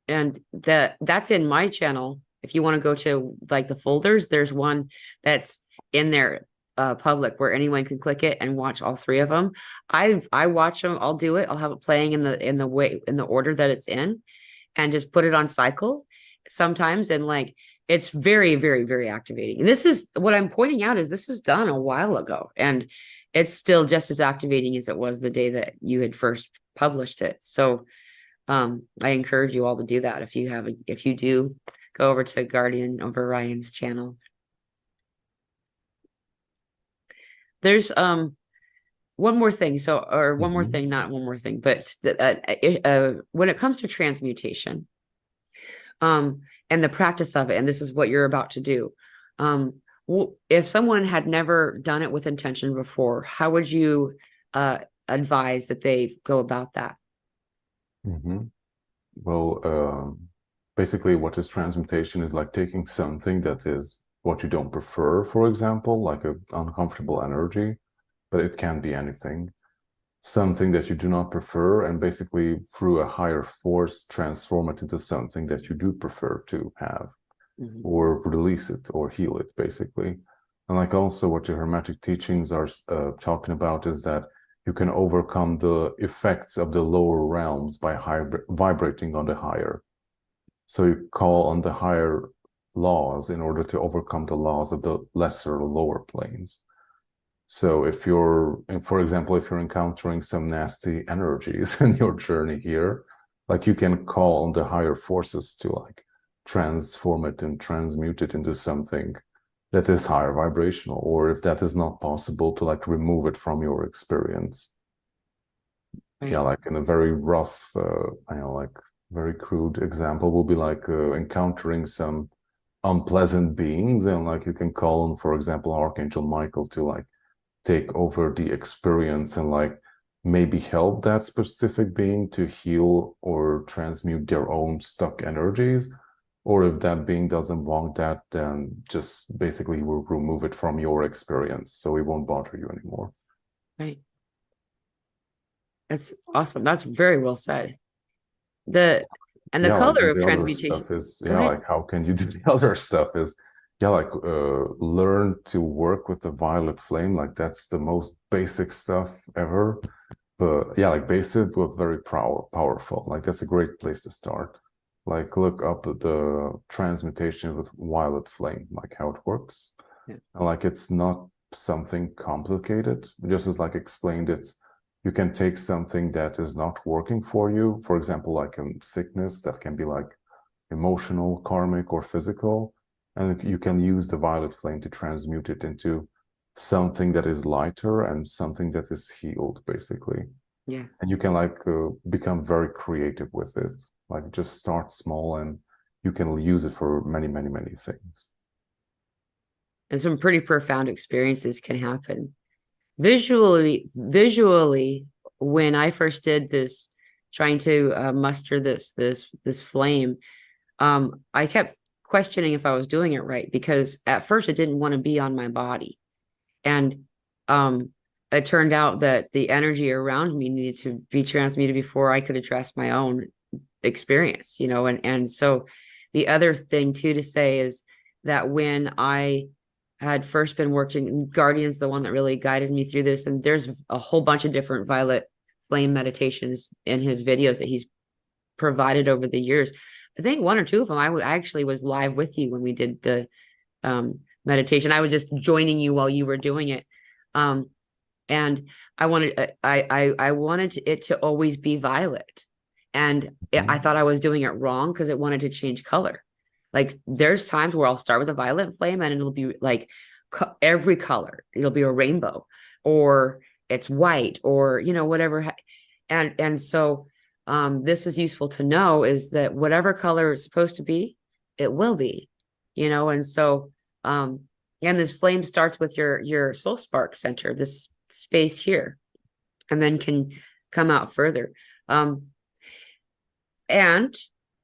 And that's in my channel. If you want to go to like the folders, there's one that's in there public where anyone can click it and watch all three of them. I watch them, I'll do it, I'll have it playing in the way in the order that it's in and just put it on cycle sometimes, and like it's very, very, very activating. And this is what I'm pointing out is this was done a while ago and it's still just as activating as it was the day that you had first published it. So I encourage you all to do that if you do go over to Guardian of Orion's channel. There's one more thing. So, or one more Mhm. thing, not one more thing, but when it comes to transmutation, and the practice of it, and this is what you're about to do. If someone had never done it with intention before, how would you advise that they go about that? Mhm. Well, basically, what is transmutation is like taking something that is what you don't prefer, for example, like an uncomfortable energy, but it can be anything. Something that you do not prefer, and basically, through a higher force, transform it into something that you do prefer to have, Mhm. or release it, or heal it, basically. And like also, what your Hermetic teachings are talking about is that you can overcome the effects of the lower realms by vibrating on the higher. So you call on the higher laws in order to overcome the laws of the lesser lower planes. So if you're, for example, if you're encountering some nasty energies in your journey here, like you can call on the higher forces to like transform it and transmute it into something that is higher vibrational, or if that is not possible, to like remove it from your experience. Yeah, Right. like in a very rough, like very crude example will be like encountering some unpleasant beings, and like you can call on, for example, Archangel Michael to like take over the experience and like maybe help that specific being to heal or transmute their own stuck energies. Or if that being doesn't want that, then just basically will remove it from your experience so it won't bother you anymore. Right. That's awesome. That's very well said. The and the Yeah, like color and of the other transmutation. stuff is, Go yeah, ahead. like how can you do the other stuff is, yeah, like learn to work with the violet flame. Like that's the most basic stuff ever. But yeah, like basic but very powerful. Like that's a great place to start. Like look up the transmutation with violet flame, like how it works. Yeah. And like it's not something complicated. Just as like explained, it's you can take something that is not working for you, for example, like a sickness that can be like emotional, karmic, or physical, And you can use the violet flame to transmute it into something that is lighter and something that is healed, basically. Yeah. And you can like become very creative with it. Like just start small and you can use it for many, many, many things. And some pretty profound experiences can happen. Visually, when I first did this, trying to muster this flame, I kept questioning if I was doing it right, because at first it didn't want to be on my body. And it turned out that the energy around me needed to be transmuted before I could address my own experience, and so the other thing too to say is that when I had first been working, Guardian's the one that really guided me through this, and there's a whole bunch of different violet flame meditations in his videos that he's provided over the years. I think one or two of them I actually was live with you when we did the meditation. I was just joining you while you were doing it. And I wanted it to always be violet. And I thought I was doing it wrong because it wanted to change color. Like there's times where I'll start with a violet flame and it'll be like every color. It'll be a rainbow, or it's white, or whatever. And so this is useful to know, is that whatever color it's supposed to be, it will be, and so and this flame starts with your soul spark center, this space here, and then can come out further. And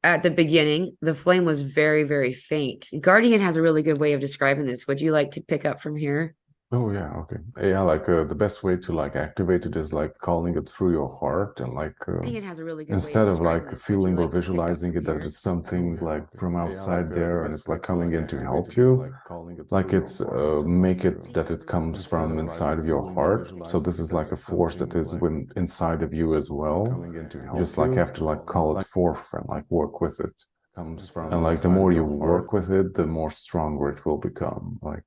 at the beginning, the flame was very, very faint. Guardian has a really good way of describing this. Would you like to pick up from here? Oh yeah, okay. Yeah, like the best way to like activate it is like calling it through your heart and like Guardian has a really good way of instead of describing like this. Would you feeling or like to pick up visualizing from it that here? it's something like from Yeah, outside like there the and best it's way like to coming like in to activate help it is you, like calling it like through your it's heart and make like it that it comes instead from of inside like of your feeling or heart. So this visualizing is that like a it's force that something is like within inside of you as well. coming in to You just help like you, have to like call it forth and like work with it. comes from And like the inside more of you your heart. work with it, the more stronger it will become. Like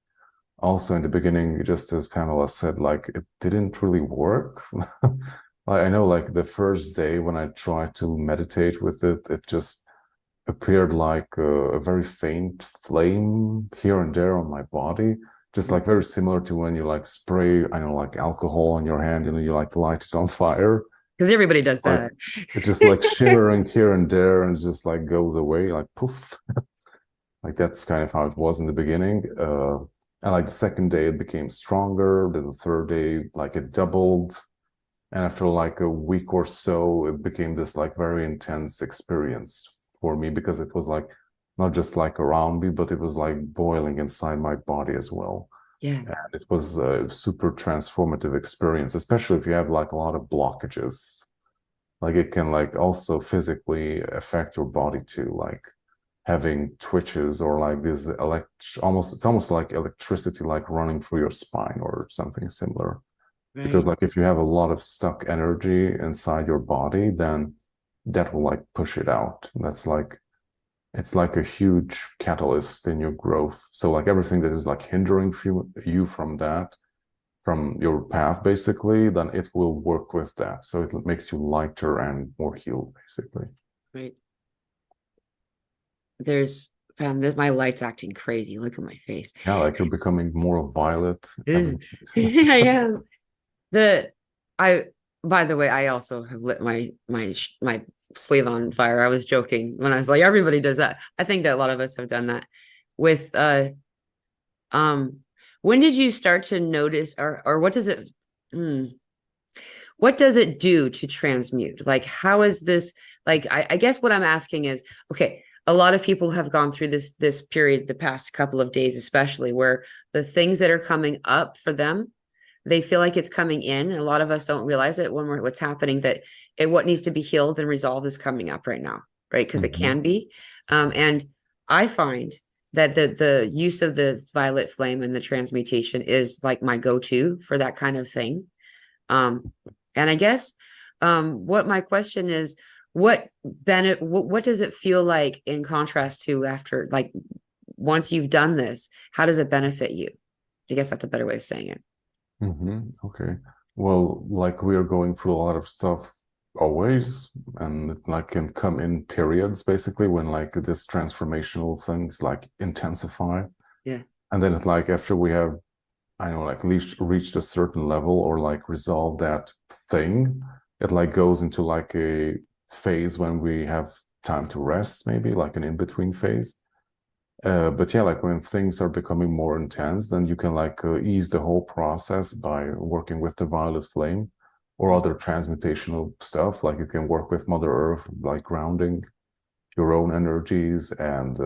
also in the beginning, just as Pamela said, like it didn't really work. I know like the first day when I tried to meditate with it, it just appeared like a very faint flame here and there on my body, just like very similar to when you like spray, I know, like alcohol on your hand and you like light it on fire. Because everybody does Like that. it's just like shimmering here and there and just like goes away, like poof. Like that's kind of how it was in the beginning. And like the second day it became stronger. Then the third day, like it doubled. And after like a week or so, it became this like very intense experience for me because it was like not just like around me, but it was like boiling inside my body as well. Yeah. And it was a super transformative experience, especially if you have like a lot of blockages. Like it can like also physically affect your body too, like having twitches or like this it's almost like electricity like running through your spine or something similar. Because Right. like if you have a lot of stuck energy inside your body, then that will like push it out. That's like it's like a huge catalyst in your growth. So like everything that is like hindering you from that, from your path basically, then it will work with that. So it makes you lighter and more healed basically. Right. There's my light's acting crazy. Look at my face. Yeah, like you're becoming more violet. I am. The I By the way, I also have lit my sleeve on fire. I was joking when I was like, everybody does that. I think that a lot of us have done that. With um when did you start to notice, or what does it do to transmute? Like, how is this, like, I guess what I'm asking is, okay, a lot of people have gone through this period, the past couple of days, especially, where the things that are coming up for them, they feel like it's coming in. And a lot of us don't realize it when what's happening, that what needs to be healed and resolved is coming up right now, right? Because it can be. And I find that the use of the violet flame and the transmutation is like my go-to for that kind of thing. And I guess what my question is, what does it feel like in contrast to after, like, once you've done this, how does it benefit you? I guess that's a better way of saying it. Okay. Well, like we are going through a lot of stuff always, and it like can come in periods basically when like this transformational things like intensify, Yeah. and then it's like after we have, I know, like reached a certain level or like resolve that thing, it like goes into like a phase when we have time to rest, maybe like an in-between phase. But yeah, like when things are becoming more intense, then you can like ease the whole process by working with the violet flame or Mm. other transmutational stuff. Like you can work with Mother Earth, like grounding your own energies, and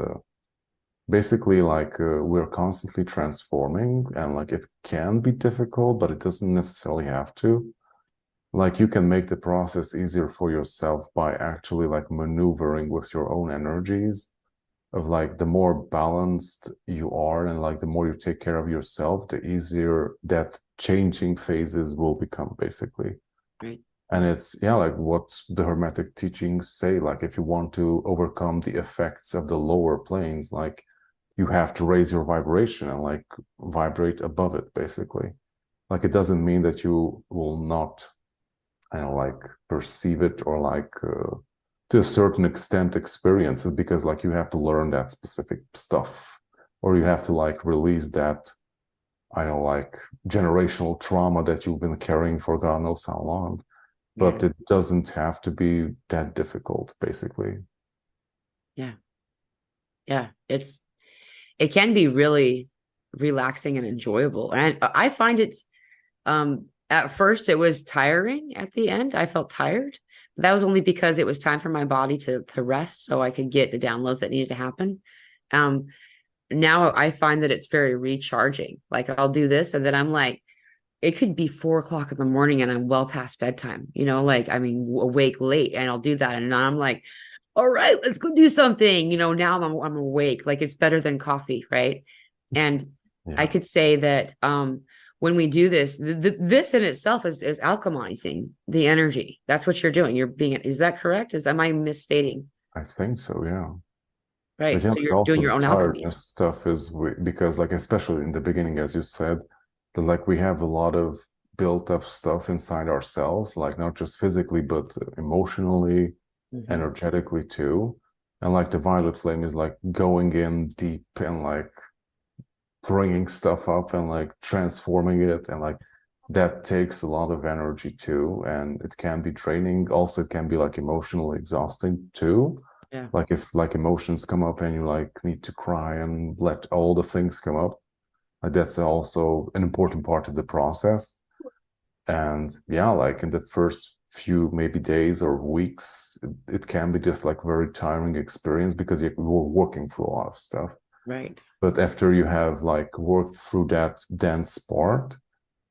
basically like we're constantly transforming, and like it can be difficult, but it doesn't necessarily have to. Like you can make the process easier for yourself by actually like maneuvering with your own energies, of like the more balanced you are and like the more you take care of yourself, the easier that changing phases will become basically. Right. And it's, yeah, like what the hermetic teachings say, like if you want to overcome the effects of the lower planes, like you have to raise your vibration and like vibrate above it basically. Like it doesn't mean that you will not, I don't know, like perceive it or like to a certain extent experience it, because like you have to learn that specific stuff, or you have to like release that, I don't know, like generational trauma that you've been carrying for God knows how long. Yeah. But it doesn't have to be that difficult basically. Yeah. Yeah. It can be really relaxing and enjoyable. And I find it, at first it was tiring at the end. I felt tired. But that was only because it was time for my body to rest so I could get the downloads that needed to happen. Um, Now I find that it's very recharging. Like I'll do this and then I'm like, it could be 4 o'clock in the morning and I'm well past bedtime, like I mean awake late, and I'll do that. And then I'm like, all right, let's go do something. Now I'm awake. Like it's better than coffee, right? And I Yeah, could say that when we do this, this in itself is alchemizing the energy. That's what you're doing. Is that correct? Am I misstating? I think so, yeah. But Right. yeah, So like you're doing also your the own alchemy. tiredness stuff is because like especially in the beginning, as you said, that like we have a lot of built up stuff inside ourselves, like not just physically but emotionally, Mhm. energetically too. And like the violet flame is like going in deep and like bringing stuff up and like transforming it, and like that takes a lot of energy too, and it can be draining. Also it can be like emotionally exhausting too, Yeah. like if like emotions come up and you like need to cry and let all the things come up, like that's also an important part of the process. And yeah, like in the first few maybe days or weeks, it can be just like very tiring experience because you're working through a lot of stuff. Right. But after you have like worked through that dense part,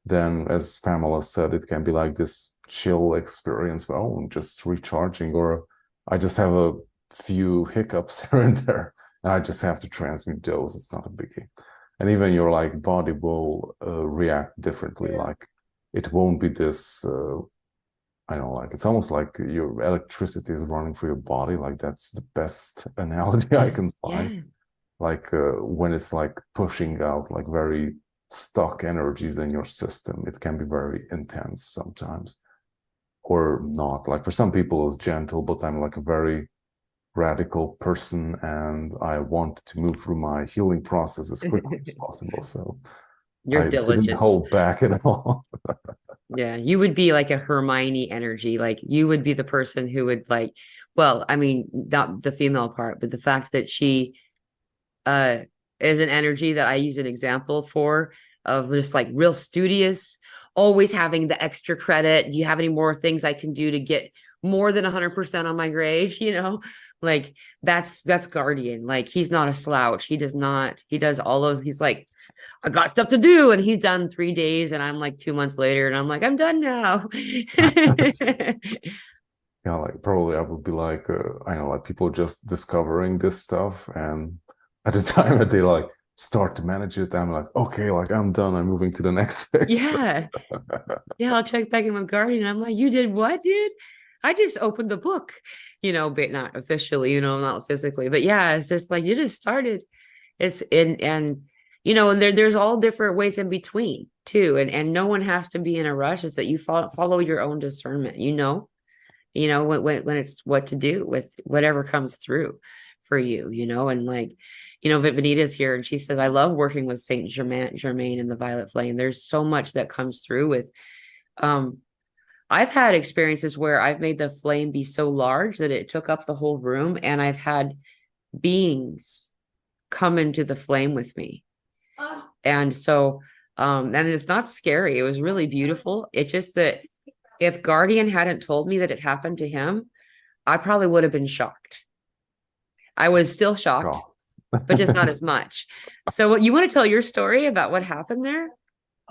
then as Pamela said, it can be like this chill experience. Well, I'm just recharging, or I just have a few hiccups here and there, and I just have to transmute those. It's not a biggie. And even your like body will react differently. Like it won't be this. I don't know, like it's almost like your electricity is running through your body. Like that's the best analogy I Yeah. can find, Yeah. like when it's like pushing out like very stuck energies in your system, it can be very intense sometimes, or not. Like for some people it's gentle, but I'm like a very radical person and I want to move through my healing process as quickly as possible, so You're I didn't diligent. hold back at all. Yeah, you would be like a Hermione energy. Like you would be the person who would like, well, I mean, not the female part, but the fact that she uh is an energy that I use an example for, of just like real studious, always having the extra credit. Do you have any more things I can do to get more than 100% on my grade? Like that's Guardian. Like he's not a slouch. He does not, he does all of, he's like, I got stuff to do. And he's done 3 days. And I'm like 2 months later and I'm like, I'm done now. Yeah, like probably I would be like, I know, like people just discovering this stuff, and at the time that they like start to manage it, I'm like, okay, like I'm done. I'm moving to the next phase. Yeah. Yeah. I'll check back in with Guardian. I'm like, you did what, dude? I just opened the book, but not officially, not physically. But yeah, it's just like you just started. It's and there's all different ways in between too. And no one has to be in a rush. It's that you follow your own discernment, you know, when it's what to do with whatever comes through for you, you know, and like, you know, Vanita's here and she says, I love working with Saint Germain and the Violet Flame. There's so much that comes through with, um, I've had experiences where I've made the flame be so large that it took up the whole room, and I've had beings come into the flame with me. And so, and it's not scary. It was really beautiful. It's just that if Guardian hadn't told me that it happened to him, I probably would have been shocked. I was still shocked, but just not as much. So, what you want to tell your story about what happened there,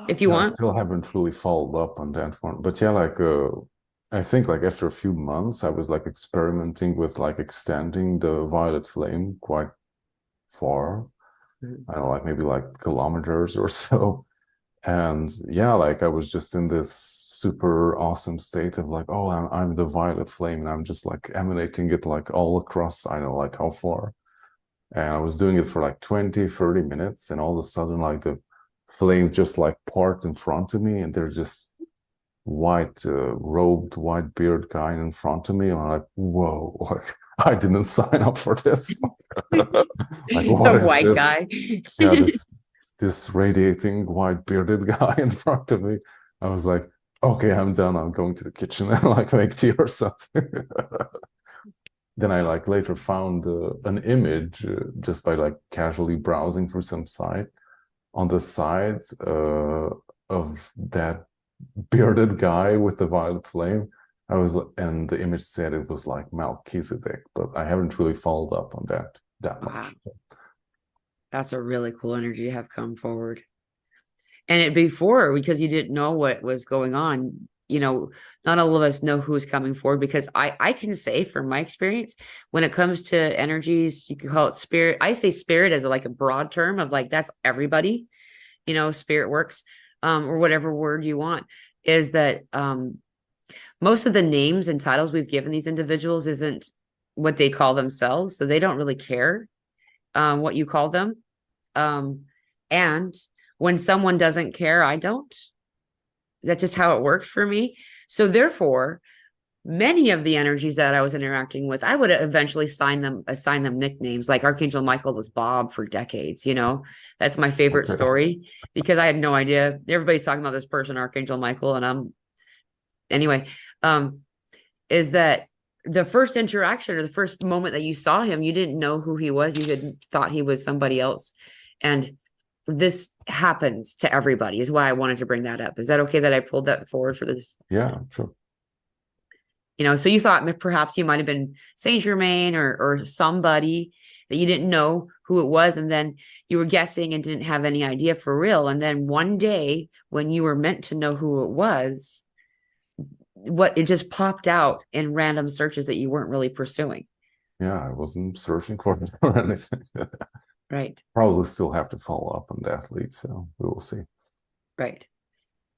if you Yeah, I want? still haven't really followed up on that one. But yeah, like I think like after a few months, I was like experimenting with like extending the violet flame quite far. I don't know, like maybe like kilometers or so. And yeah, like I was just in this super awesome state of like, oh, I'm the violet flame, and I'm just like emanating it like all across, I don't know, like how far. And I was doing it for like 20, 30 minutes, and all of a sudden, like the flames just like part in front of me, and they're just white robed, white beard guy in front of me. And I'm like, whoa, like I didn't sign up for this. Like, what Some is white this? guy. Yeah, this radiating white bearded guy in front of me. I was like, okay, I'm done. I'm going to the kitchen and like make tea or something. Then I like later found an image just by like casually browsing through some site on the side of that bearded guy with the violet flame. And the image said it was like Melchizedek, but I haven't really followed up on that Wow. much. That's a really cool energy to have come forward. And it before, because you didn't know what was going on, you know, not all of us know who's coming forward, because I can say from my experience, when it comes to energies, you can call it spirit. I say spirit as like a broad term of like, that's everybody, you know, spirit works, or whatever word you want, is that most of the names and titles we've given these individuals isn't what they call themselves. So they don't really care what you call them. And when someone doesn't care, I don't. That's just how it works for me. So therefore, many of the energies that I was interacting with, I would eventually assign them nicknames. Like Archangel Michael was Bob for decades, you know. That's my favorite Okay. story, because I had no idea. Everybody's talking about this person, Archangel Michael, and anyway, is that the first interaction or the first moment that you saw him, you didn't know who he was. You had thought he was somebody else. And this happens to everybody, is why I wanted to bring that up. Is that okay that I pulled that forward for this? Yeah, sure. You know, so you thought perhaps you might have been Saint Germain or somebody that you didn't know who it was, and then you were guessing and didn't have any idea for real. And then one day when you were meant to know who it was, what it just popped out in random searches that you weren't really pursuing. Yeah, I wasn't searching for it or anything. Right. Probably still have to follow up on that lead, so we will see. Right.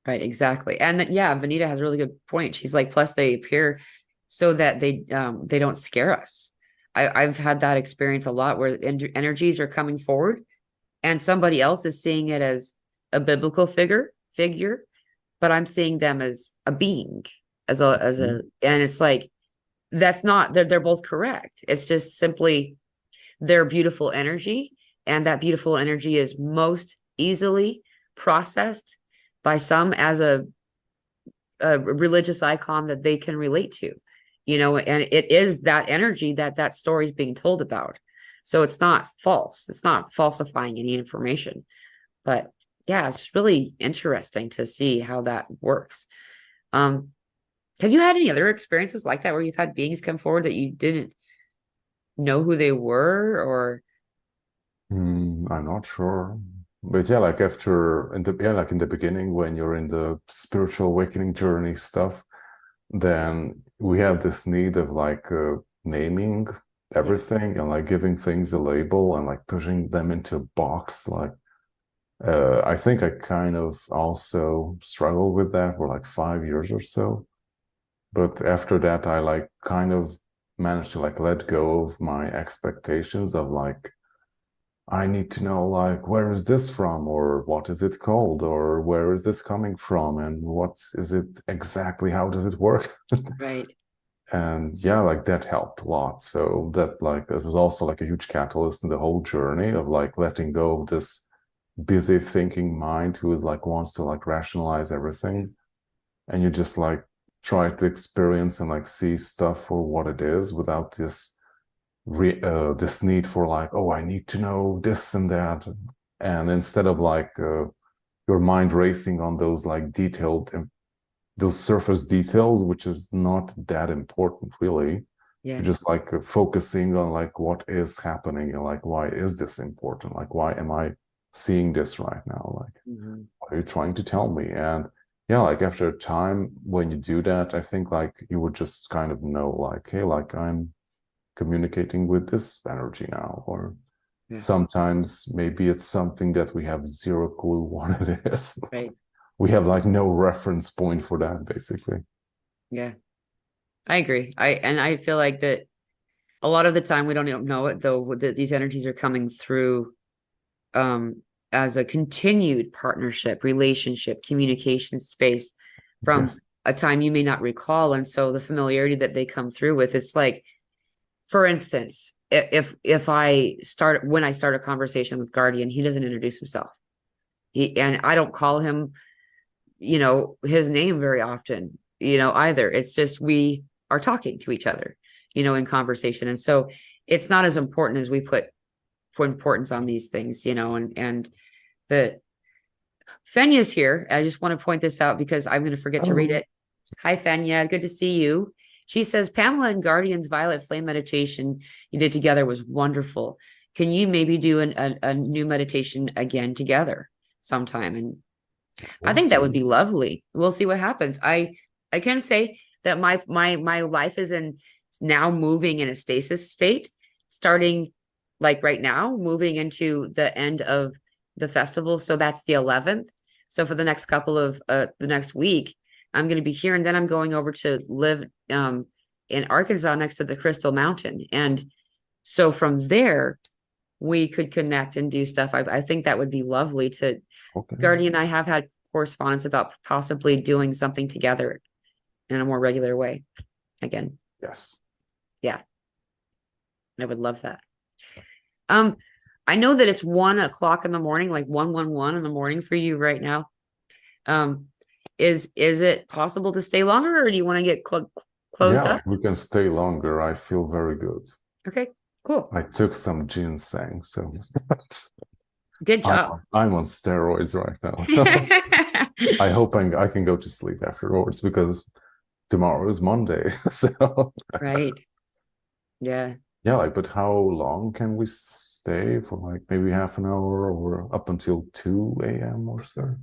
Right, exactly. And yeah, Vanita has a really good point. She's like, plus they appear so that they don't scare us. I've had that experience a lot where energies are coming forward and somebody else is seeing it as a biblical figure, but I'm seeing them as a being, as a and it's like, that's not, they're both correct. It's just simply their beautiful energy, and that beautiful energy is most easily processed by some as a religious icon that they can relate to, you know, and it is that energy that story is being told about. So it's not false. It's not falsifying any information. But yeah, it's really interesting to see how that works. Have you had any other experiences like that where you've had beings come forward that you didn't know who they were, or? I'm not sure. But yeah, like like in the beginning when you're in the spiritual awakening journey stuff, then we have this need of like naming everything and like giving things a label and like pushing them into a box. Like I think I kind of also struggled with that for like 5 years or so. But after that, I like kind of managed to like let go of my expectations of like, I need to know like, where is this from, or what is it called, or where is this coming from, and what is it exactly, how does it work? Right. And yeah, like that helped a lot. So that like it was also like a huge catalyst in the whole journey of like letting go of this busy thinking mind who is like wants to like rationalize everything, and you just like try to experience and like see stuff for what it is without this need for like, oh, I need to know this and that, and instead of like your mind racing on those like detailed, those surface details, which is not that important really. Yeah. You're just like focusing on like what is happening and like why is this important, like why am I seeing this right now, like Mhm. what are you trying to tell me? And yeah, like after a time when you do that, I think like you would just kind of know like, hey, like I'm communicating with this energy now, or Yeah. sometimes maybe it's something that we have zero clue what it is. Right. We have like no reference point for that basically. Yeah. I agree. I feel like that a lot of the time we don't even know it though, that these energies are coming through um as a continued partnership, relationship, communication space from Yes. a time you may not recall. And so the familiarity that they come through with, it's like, for instance, if when I start a conversation with Guardian, he doesn't introduce himself. And I don't call him, his name very often, either. It's just we are talking to each other, in conversation. And so it's not as important as we put importance on these things, and the Fenya's here. I just want to point this out because I'm going to forget to read it. Hi, Fenya. Good to see you. She says, Pamela and Guardian's Violet Flame meditation you did together was wonderful. Can you maybe do a new meditation again together sometime? And I think that would be lovely. We'll see what happens. I can say that my life is now moving in a stasis state, starting like right now, moving into the end of the festival. So that's the 11th. So for the next couple of the next week, I'm going to be here, and then I'm going over to live in Arkansas next to the Crystal Mountain. And so from there, we could connect and do stuff. I think that would be lovely to. Okay. Guardian and I have had correspondence about possibly doing something together in a more regular way again. Yes. Yeah, I would love that. I know that it's 1 o'clock in the morning, like 1:11 in the morning for you right now. Is it possible to stay longer, or do you want to get closed Yeah, up? we can stay longer. I feel very good. Okay, cool. I took some ginseng, so Good job. I'm on steroids right now. I hope I can go to sleep afterwards because tomorrow is Monday. So Right. Yeah. yeah, like, but how long can we stay for? Like maybe half an hour or up until 2 a.m. or so?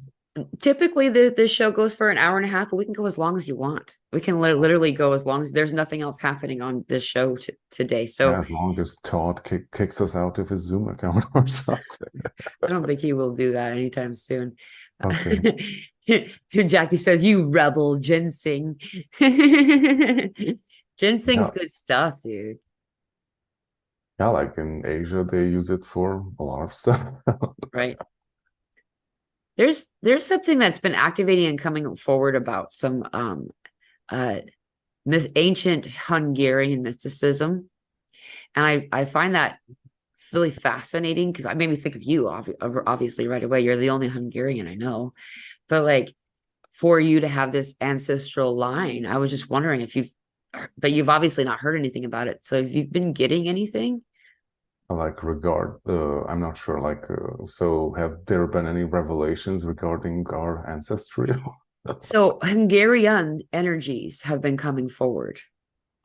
Typically the show goes for an hour and a half, but we can go as long as you want. We can literally go as long as there's nothing else happening on this show today. So Yeah, as long as Thoth kicks us out of his Zoom account or something. I don't think he will do that anytime soon. Okay. Jackie says, "You rebel ginseng." Ginseng's Yeah. good stuff, dude. Yeah, like in Asia, they use it for a lot of stuff. Right. There's something that's been activating and coming forward about some this ancient Hungarian mysticism. And I find that really fascinating because I made me think of you, obviously, right away. You're the only Hungarian I know. But like for you to have this ancestral line, I was just wondering but you've obviously not heard anything about it. So have you been getting anything? Like I'm not sure, like, so have there been any revelations regarding our ancestry? So Hungarian energies have been coming forward.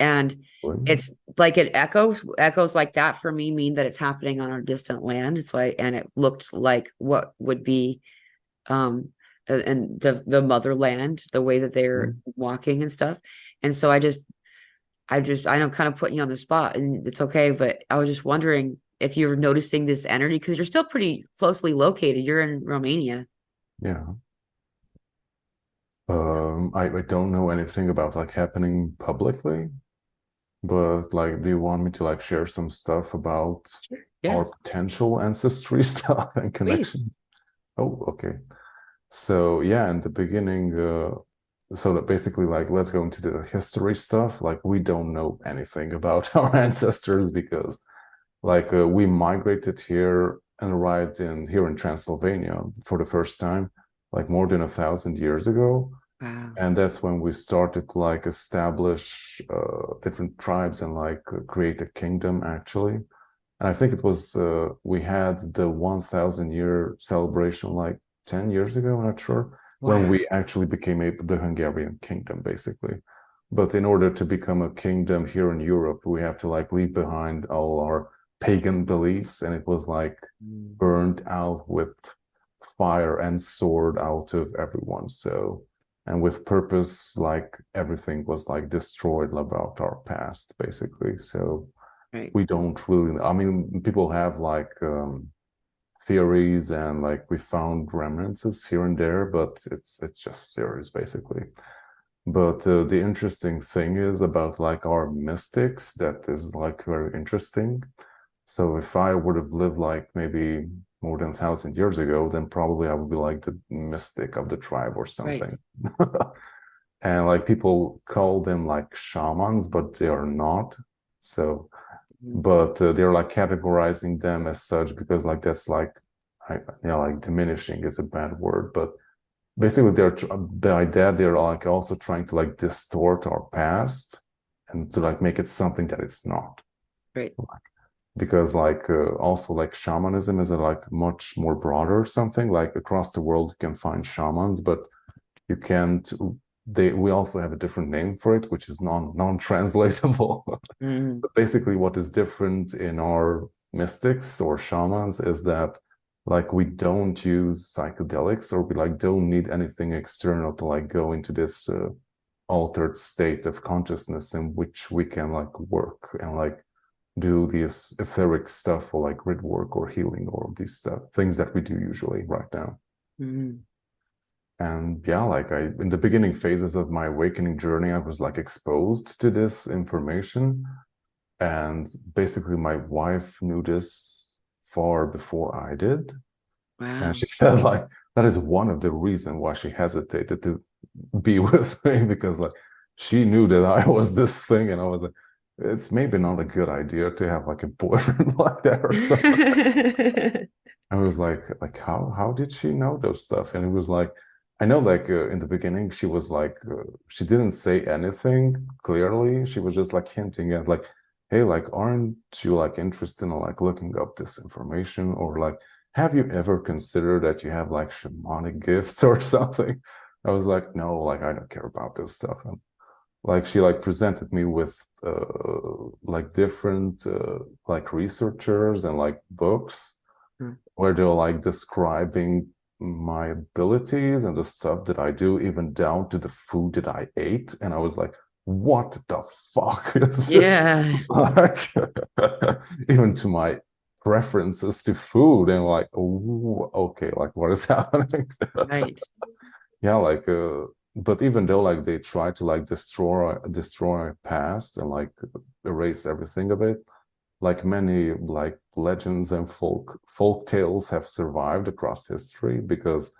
And it's like it echoes like that for me mean that it's happening on our distant land. It's like, and it looked like what would be and the motherland, the way that they're walking and stuff. And so I know I'm kind of putting you on the spot, and it's okay, but I was just wondering if you're noticing this energy because you're still pretty closely located. You're in Romania. Yeah. I don't know anything about like happening publicly, but like, do you want me to like share some stuff about our Yes, potential ancestry stuff and please. connections? Oh, okay. So yeah, in the beginning, so that basically, like, let's go into the history stuff. Like, we don't know anything about our ancestors because, like, we migrated here and arrived in here in Transylvania for the first time, like more than 1,000 years ago. Wow. And that's when we started to like establish different tribes and like create a kingdom actually. And I think it was we had the 1,000 year celebration like 10 years ago, I'm not sure, when Wow. we actually became the Hungarian kingdom, basically. But in order to become a kingdom here in Europe, we have to like leave behind all our pagan beliefs, and it was like Mm. burned out with fire and sword out of everyone. So, and with purpose, like everything was like destroyed about our past, basically. So Right. we don't really, I mean, people have like theories and like we found remnants here and there, but it's just theories basically. But the interesting thing is about like our mystics that is like very interesting. So if I would have lived like maybe more than 1,000 years ago, then probably I would be like the mystic of the tribe or Right. something. And like people call them like shamans, but they are not. So Mm. but they're like categorizing them as such because like that's like like diminishing is a bad word, but basically they're by that they're like also trying to like distort our past and to like make it something that it's not, Right. because like also like shamanism is a like much more broader something. Like across the world you can find shamans, but you can't, we also have a different name for it which is non-translatable. Mm. But basically, what is different in our mystics or shamans is that like we don't use psychedelics, or we like don't need anything external to like go into this altered state of consciousness in which we can like work and like do this etheric stuff or like grid work or healing or these stuff things that we do usually right now. Mm. And yeah, like I in the beginning phases of my awakening journey, I was like exposed to this information. And basically, my wife knew this far before I did. And Wow. she said, like, that is one of the reasons why she hesitated to be with me, because like she knew that I was this thing, and I was like, it's maybe not a good idea to have like a boyfriend like that or something. I was like, how did she know those stuff? And it was like, I know, like in the beginning, she was like, she didn't say anything clearly. She was just like hinting at like, hey, like, aren't you like interested in like looking up this information, or like, have you ever considered that you have like shamanic gifts or something? I was like, no, like I don't care about this stuff. And like she like presented me with like different like researchers and like books Mm. where they're like describing my abilities and the stuff that I do, even down to the food that I ate. And I was like, what the fuck is this? Yeah. Like, even to my preferences to food, and like, ooh, okay, like what is happening? Right. Yeah, like but even though like they try to like destroy our past and like erase everything of it, like many like legends and folk tales have survived across history, because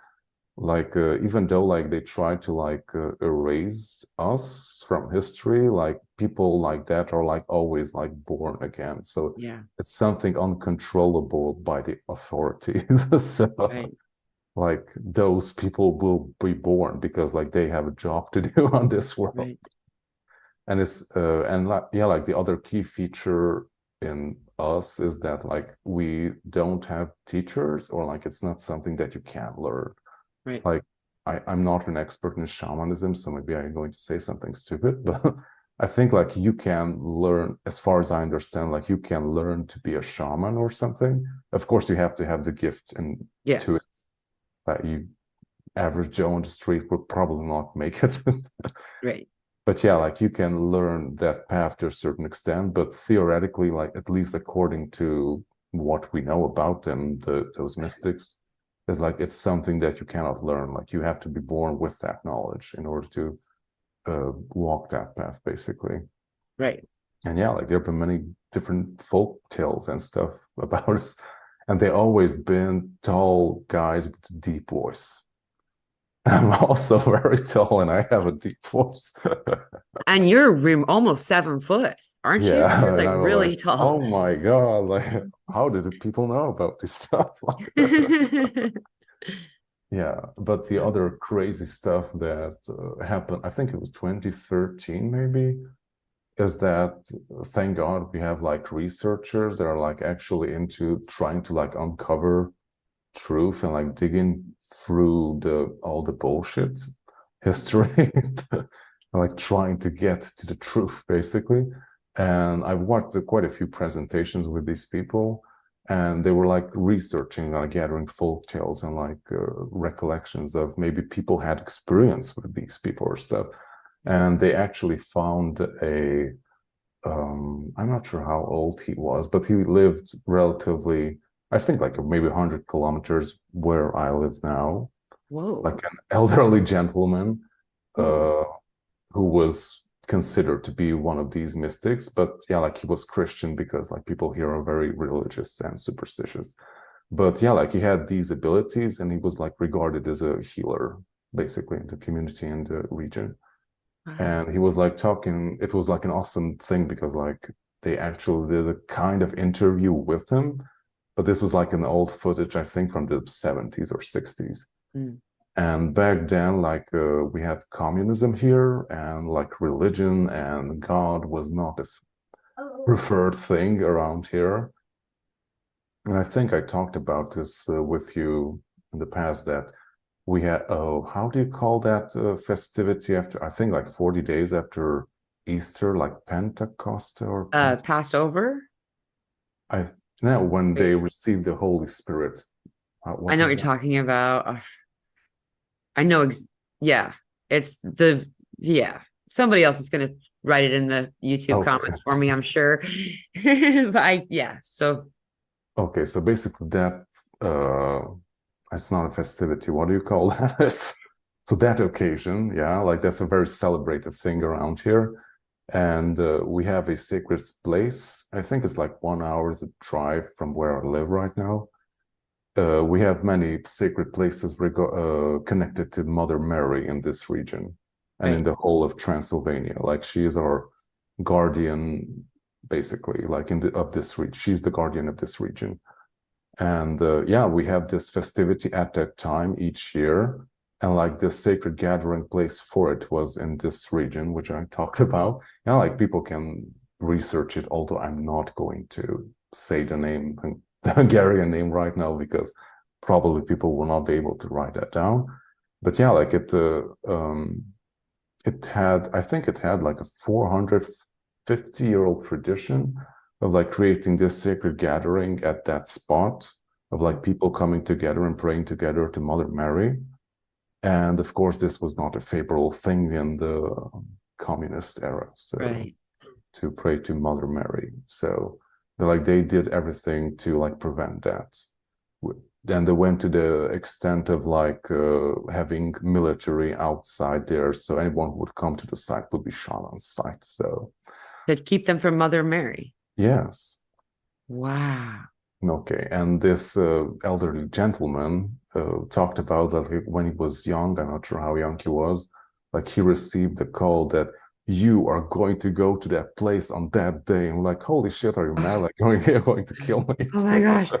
like even though like they try to like erase us from history, like people like that are like always like born again. So Yeah. it's something uncontrollable by the authorities. So Right. like those people will be born because like they have a job to do on this world. Right. And it's and like yeah, like the other key feature in us is that like we don't have teachers, or like it's not something that you can learn. Right. Like I'm not an expert in shamanism, so maybe I'm going to say something stupid, but I think like you can learn, as far as I understand, like you can learn to be a shaman or something. Of course you have to have the gift and to it, Yes. that you average Joe on the street would probably not make it. Right. But yeah, like you can learn that path to a certain extent, but theoretically, like at least according to what we know about them, those mystics, is like it's something that you cannot learn. Like you have to be born with that knowledge in order to walk that path, basically. Right. And yeah, like there have been many different folk tales and stuff about us, and they always been tall guys with a deep voice. I'm also very tall and I have a deep voice. And you're almost 7 foot, aren't you? Yeah, You're and like I'm like, really tall. oh my God, like how did the people know about this stuff? Yeah, but the other crazy stuff that happened, I think it was 2013 maybe, is that thank God we have like researchers that are like actually into trying to like uncover truth and like digging through the all the bullshit history, like trying to get to the truth basically. And I've watched quite a few presentations with these people, and they were like researching, gathering folk tales and like recollections of maybe people had experience with these people or stuff. And they actually found a I'm not sure how old he was, but he lived relatively, I think like maybe 100 kilometers where I live now, Whoa. like an elderly gentleman Whoa. uh, who was considered to be one of these mystics. But yeah, like he was Christian because like people here are very religious and superstitious. But yeah, like he had these abilities and he was like regarded as a healer basically in the community and the region. Wow. And he was like talking, it was like an awesome thing because like they actually did a kind of interview with him, but this was like an old footage, I think from the 70s or 60s. Mm. And back then, like we had communism here, and like religion and God was not a preferred thing around here. And I think I talked about this with you in the past that we had, oh, how do you call that festivity after, I think like 40 days after Easter, like Pentecost or Passed over? I now when they Wait, received the Holy Spirit. I What know what is you're that? talking about. I know yeah. It's yeah. Somebody else is gonna write it in the YouTube Okay. comments for me, I'm sure. But yeah, so Okay, so basically that uh it's not a festivity. What do you call that? So that occasion, yeah, like that's a very celebrated thing around here. And we have a sacred place. I think it's like 1 hour's drive from where I live right now. We have many sacred places connected to Mother Mary in this region and in right. the whole of Transylvania. Like she is our guardian, basically, like in the of this region. She's the guardian of this region. And yeah, we have this festivity at that time each year. And like the sacred gathering place for it was in this region, which I talked about. Yeah, like people can research it, although I'm not going to say the name, the Hungarian name right now, because probably people will not be able to write that down. But yeah, like it had, I think it had like a 450-year-old tradition of like creating this sacred gathering at that spot of like people coming together and praying together to Mother Mary. And of course, this was not a favorable thing in the communist era. So Right. to pray to Mother Mary. So they did everything to like prevent that. Then they went to the extent of like having military outside there, so anyone who would come to the site would be shot on sight. So To keep them from Mother Mary. yes, Wow. okay. And this elderly gentleman talked about that when he was young. I'm not sure how young he was. Like he received the call that you are going to go to that place on that day. And like, holy shit, are you mad? Like, you're going to kill me? Oh my gosh.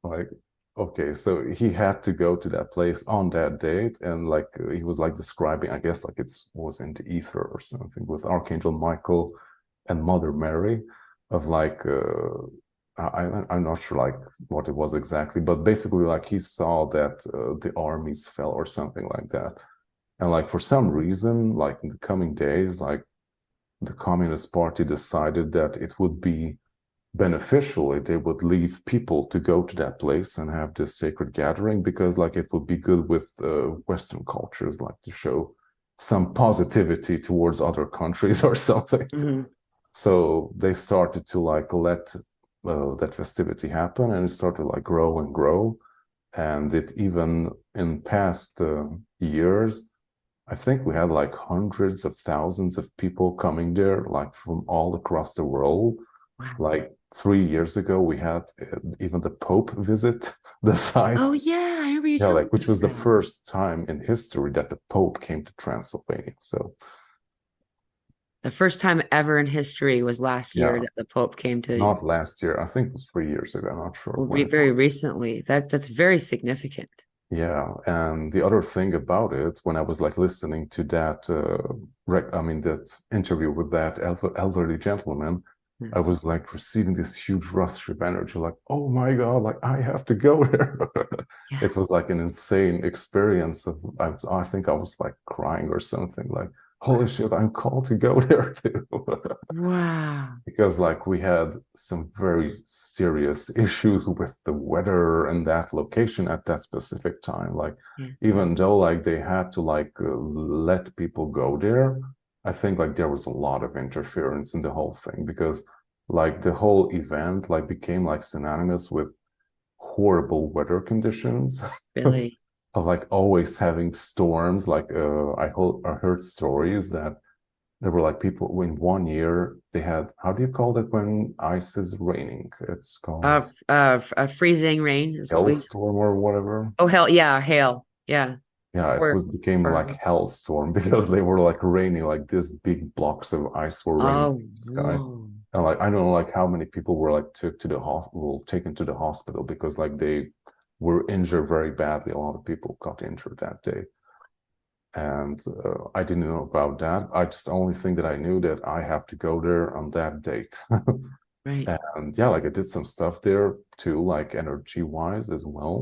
Like, okay, so he had to go to that place on that date, and like he was like describing, I guess like it was in the ether or something with Archangel Michael and Mother Mary, of like I'm not sure like what it was exactly, but basically like he saw that the armies fell or something like that, and like for some reason, like in the coming days, like the Communist Party decided that it would be beneficial if they would leave people to go to that place and have this sacred gathering, because like it would be good with Western cultures, like to show some positivity towards other countries or something. Mhm. So they started to like let that festivity happen, and it started to like grow and grow. And it even in past years, I think we had like hundreds of thousands of people coming there, like from all across the world, Wow. like 3 years ago we had even the Pope visit the site. Oh yeah, I remember you Yeah, telling like which me was the that. first time in history that the Pope came to Transylvania. So The first time ever in history was last year yeah, that the Pope came to, not last year. I think it was 3 years ago. I'm not sure well, when it very was. recently. That's very significant. Yeah, and the other thing about it, when I was like listening to that, I mean that interview with that elderly gentleman, Hmm. I was like receiving this huge rush of energy, like, oh my God, like I have to go there. Yeah. It was like an insane experience of, I think I was like crying or something, like, holy shit, I'm called to go there too. Wow. Because like we had some very serious issues with the weather and that location at that specific time. Like Yeah. even though like they had to like let people go there, I think like there was a lot of interference in the whole thing because like the whole event like became like synonymous with horrible weather conditions Really. of like always having storms. Like I heard stories that there were like people in 1 year they had, how do you call it when ice is raining? It's called A freezing rain is what we. hailstorm or whatever. Oh hell yeah, hail. Yeah. Yeah, it For was became like for. hellstorm because they were like raining, like these big blocks of ice were raining Oh, in the sky. whoa. And like I don't know like how many people were like took to the hospital, taken to the hospital because like they were injured very badly. A lot of people got injured that day. And I didn't know about that. I just only thing that I knew that I have to go there on that date. Right. And yeah, like I did some stuff there too, like energy wise as well.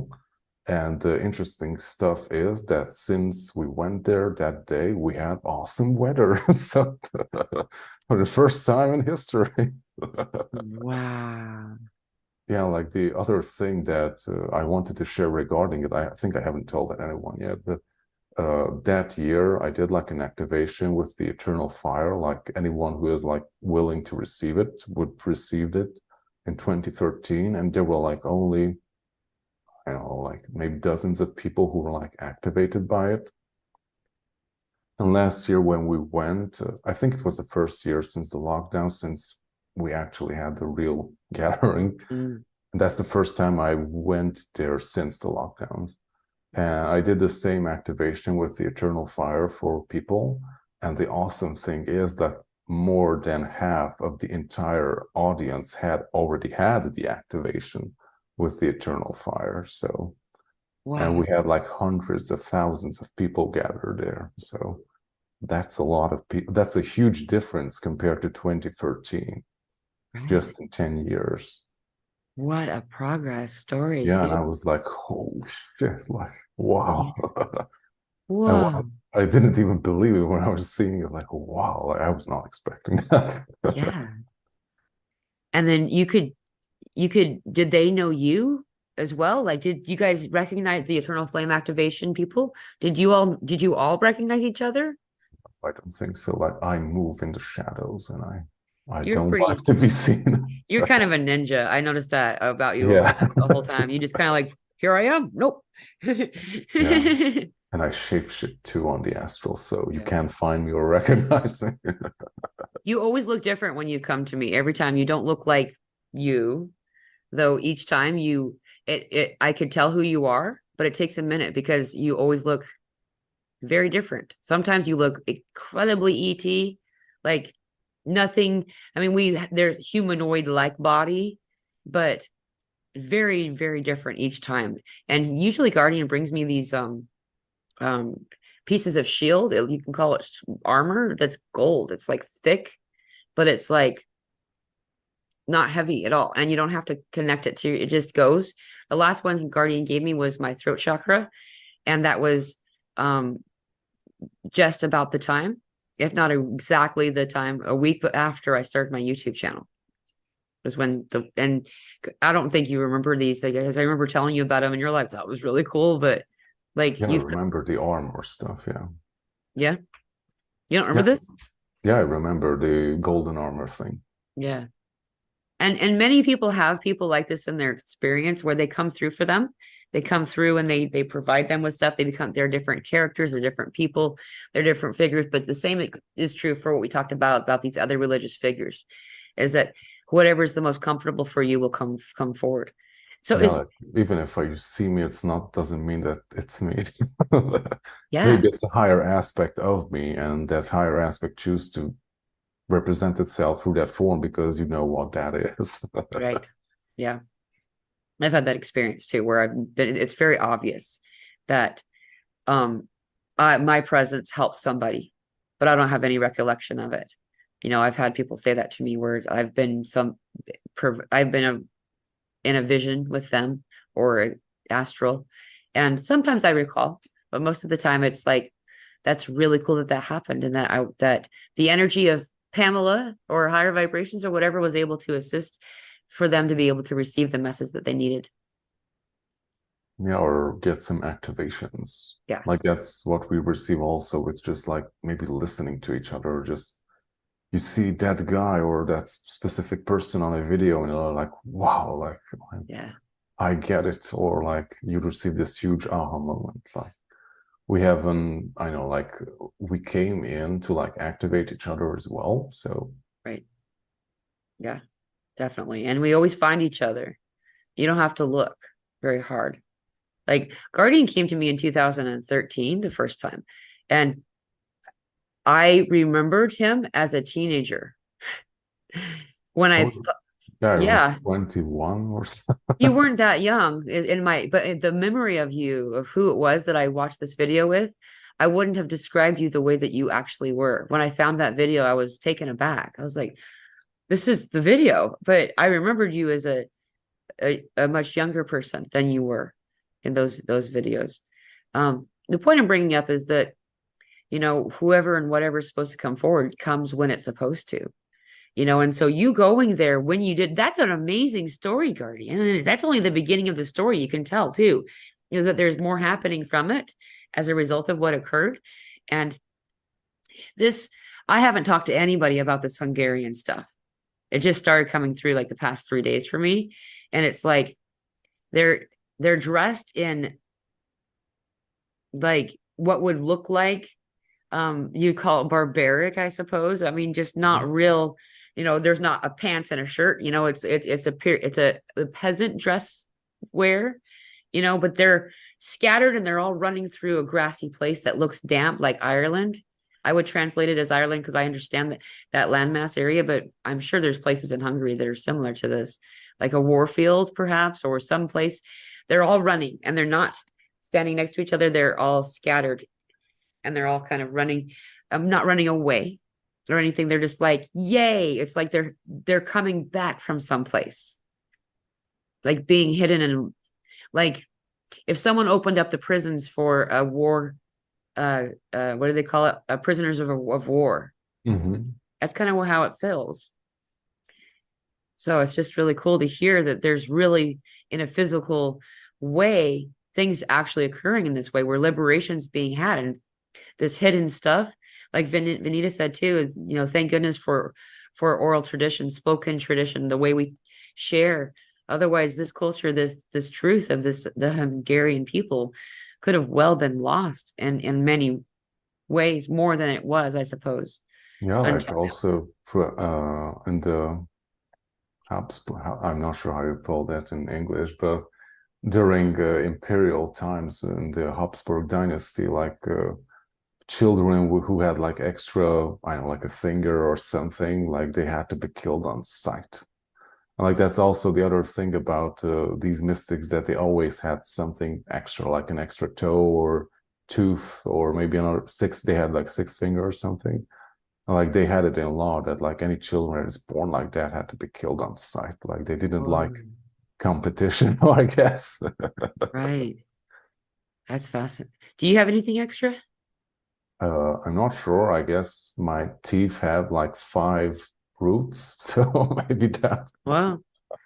And the interesting stuff is that since we went there that day, we had awesome weather. So for the first time in history. Wow. Yeah, like the other thing that I wanted to share regarding it, I think I haven't told anyone yet, but that year I did like an activation with the eternal fire. Like anyone who is like willing to receive it would receive it in 2013, and there were like only, I don't know, like maybe dozens of people who were like activated by it. And last year when we went, I think it was the first year since the lockdown, since we actually had the real gathering. Mm. And that's the first time I went there since the lockdowns. And I did the same activation with the Eternal Fire for people. And the awesome thing is that more than half of the entire audience had already had the activation with the Eternal Fire. So, and Wow. we had like hundreds of thousands of people gathered there. So that's a lot of people. That's a huge difference compared to 2013, Right. just in 10 years. What a progress story Yeah, and too. I was like, holy shit, like, Yeah. wow. I Whoa. wasn't, I didn't even believe it when I was seeing it, like, wow, like, I was not expecting that. Yeah. And then did they know you as well? Like, did you guys recognize the Eternal Flame activation people? Did you all recognize each other? I don't think so. Like, I move in the shadows and I You're don't like pretty, to be seen. you're kind of a ninja. I noticed that about you over Yeah. the whole time. You just kind of like, here I am. Nope. Yeah. And I shapeshift too on the astral, so you Yeah. can't find me or recognize me. You always look different when you come to me. Every time you don't look like you, though each time I could tell who you are, but it takes a minute because you always look very different. Sometimes you look incredibly ET, like nothing. I mean, there's humanoid like body, but very, very different each time. And usually Guardian brings me these um pieces of shield. You can call it armor that's gold. It's like thick, but it's like not heavy at all. And you don't have to connect it to it, just goes. The last one Guardian gave me was my throat chakra, and that was um just about the time, if not exactly the time, a week after I started my YouTube channel. Was when and I don't think you remember these because I remember telling you about them and you're like, that was really cool. But like Yeah, I remember the armor stuff. Yeah. yeah, you don't remember Yeah. this? Yeah, I remember the golden armor thing. Yeah. And many people have people like this in their experience where they come through for them. They come through and they provide them with stuff. They're different characters, they're different people, they're different figures. But the same is true for what we talked about these other religious figures, is that whatever's the most comfortable for you will come forward. So Yeah, it's like, even if you see me, it's not doesn't mean that it's me. yeah, Maybe it's a higher aspect of me, and that higher aspect choose to represent itself through that form because you know what that is. right. Yeah. I've had that experience too, where I've been, it's very obvious that my presence helps somebody, but I don't have any recollection of it. I've had people say that to me where I've been in a vision with them or astral, and sometimes I recall, but most of the time it's like, that's really cool that that happened, and that the energy of Pamela or higher vibrations or whatever was able to assist for them to be able to receive the message that they needed. Yeah, or get some activations. Yeah. Like that's what we receive also with just like maybe listening to each other, or just you see that guy or that specific person on a video and you're like, wow, like Yeah. I get it. Or like you receive this huge aha moment. Like we have I know, like we came in to like activate each other as well. So Right. Yeah, definitely. And we always find each other. You don't have to look very hard. Like Guardian came to me in 2013 the first time, and I remembered him as a teenager. When I, oh, yeah, I was yeah, 21 or so. you weren't that young but the memory of you, of who it was that I watched this video with, I wouldn't have described you the way that you actually were. When I found that video, I was taken aback. I was like, this is the video, but I remembered you as a much younger person than you were in those videos. The point I'm bringing up is that, whoever and whatever is supposed to come forward comes when it's supposed to. And so you going there when you did, that's an amazing story, Guardian. And that's only the beginning of the story. You can tell too, is that there's more happening from it as a result of what occurred. And this, I haven't talked to anybody about this Hungarian stuff. It just started coming through like the past 3 days for me. And it's like they're dressed in like what would look like, you call it barbaric, I suppose. I mean, just not real. There's not a pants and a shirt. It's a peasant dress wear. But they're scattered and they're all running through a grassy place that looks damp, like Ireland. I would translate it as Ireland because I understand that landmass area, but I'm sure there's places in Hungary that are similar to this, like a war field perhaps, or some place. They're all running and they're not standing next to each other. They're all scattered and they're all kind of running. Not running away or anything. They're just like, yay. It's like they're coming back from someplace, like being hidden, and like if someone opened up the prisons for a war, what do they call it? Prisoners of war. Mhm. That's kind of how it feels. So it's just really cool to hear that there's really, in a physical way, things actually occurring in this way where liberation's being had, and this hidden stuff, like Vanita said too, thank goodness for oral tradition, spoken tradition, the way we share. Otherwise, this culture, this truth of the Hungarian people could have well been lost in many ways, more than it was, I suppose. Yeah, like Until also for in the I'm not sure how you call that in English, but during imperial times in the Habsburg dynasty, like children who had like extra, I don't know, like a finger or something, like they had to be killed on sight. And like that's also the other thing about these mystics, that they always had something extra, like an extra toe or tooth, or maybe another six. They had like six finger or something. Like they had it in law that like any children that is born like that had to be killed on sight. Like they didn't like competition, I guess. right. That's fascinating. Do you have anything extra? I'm not sure. I guess my teeth have like five roots, so maybe that. Wow.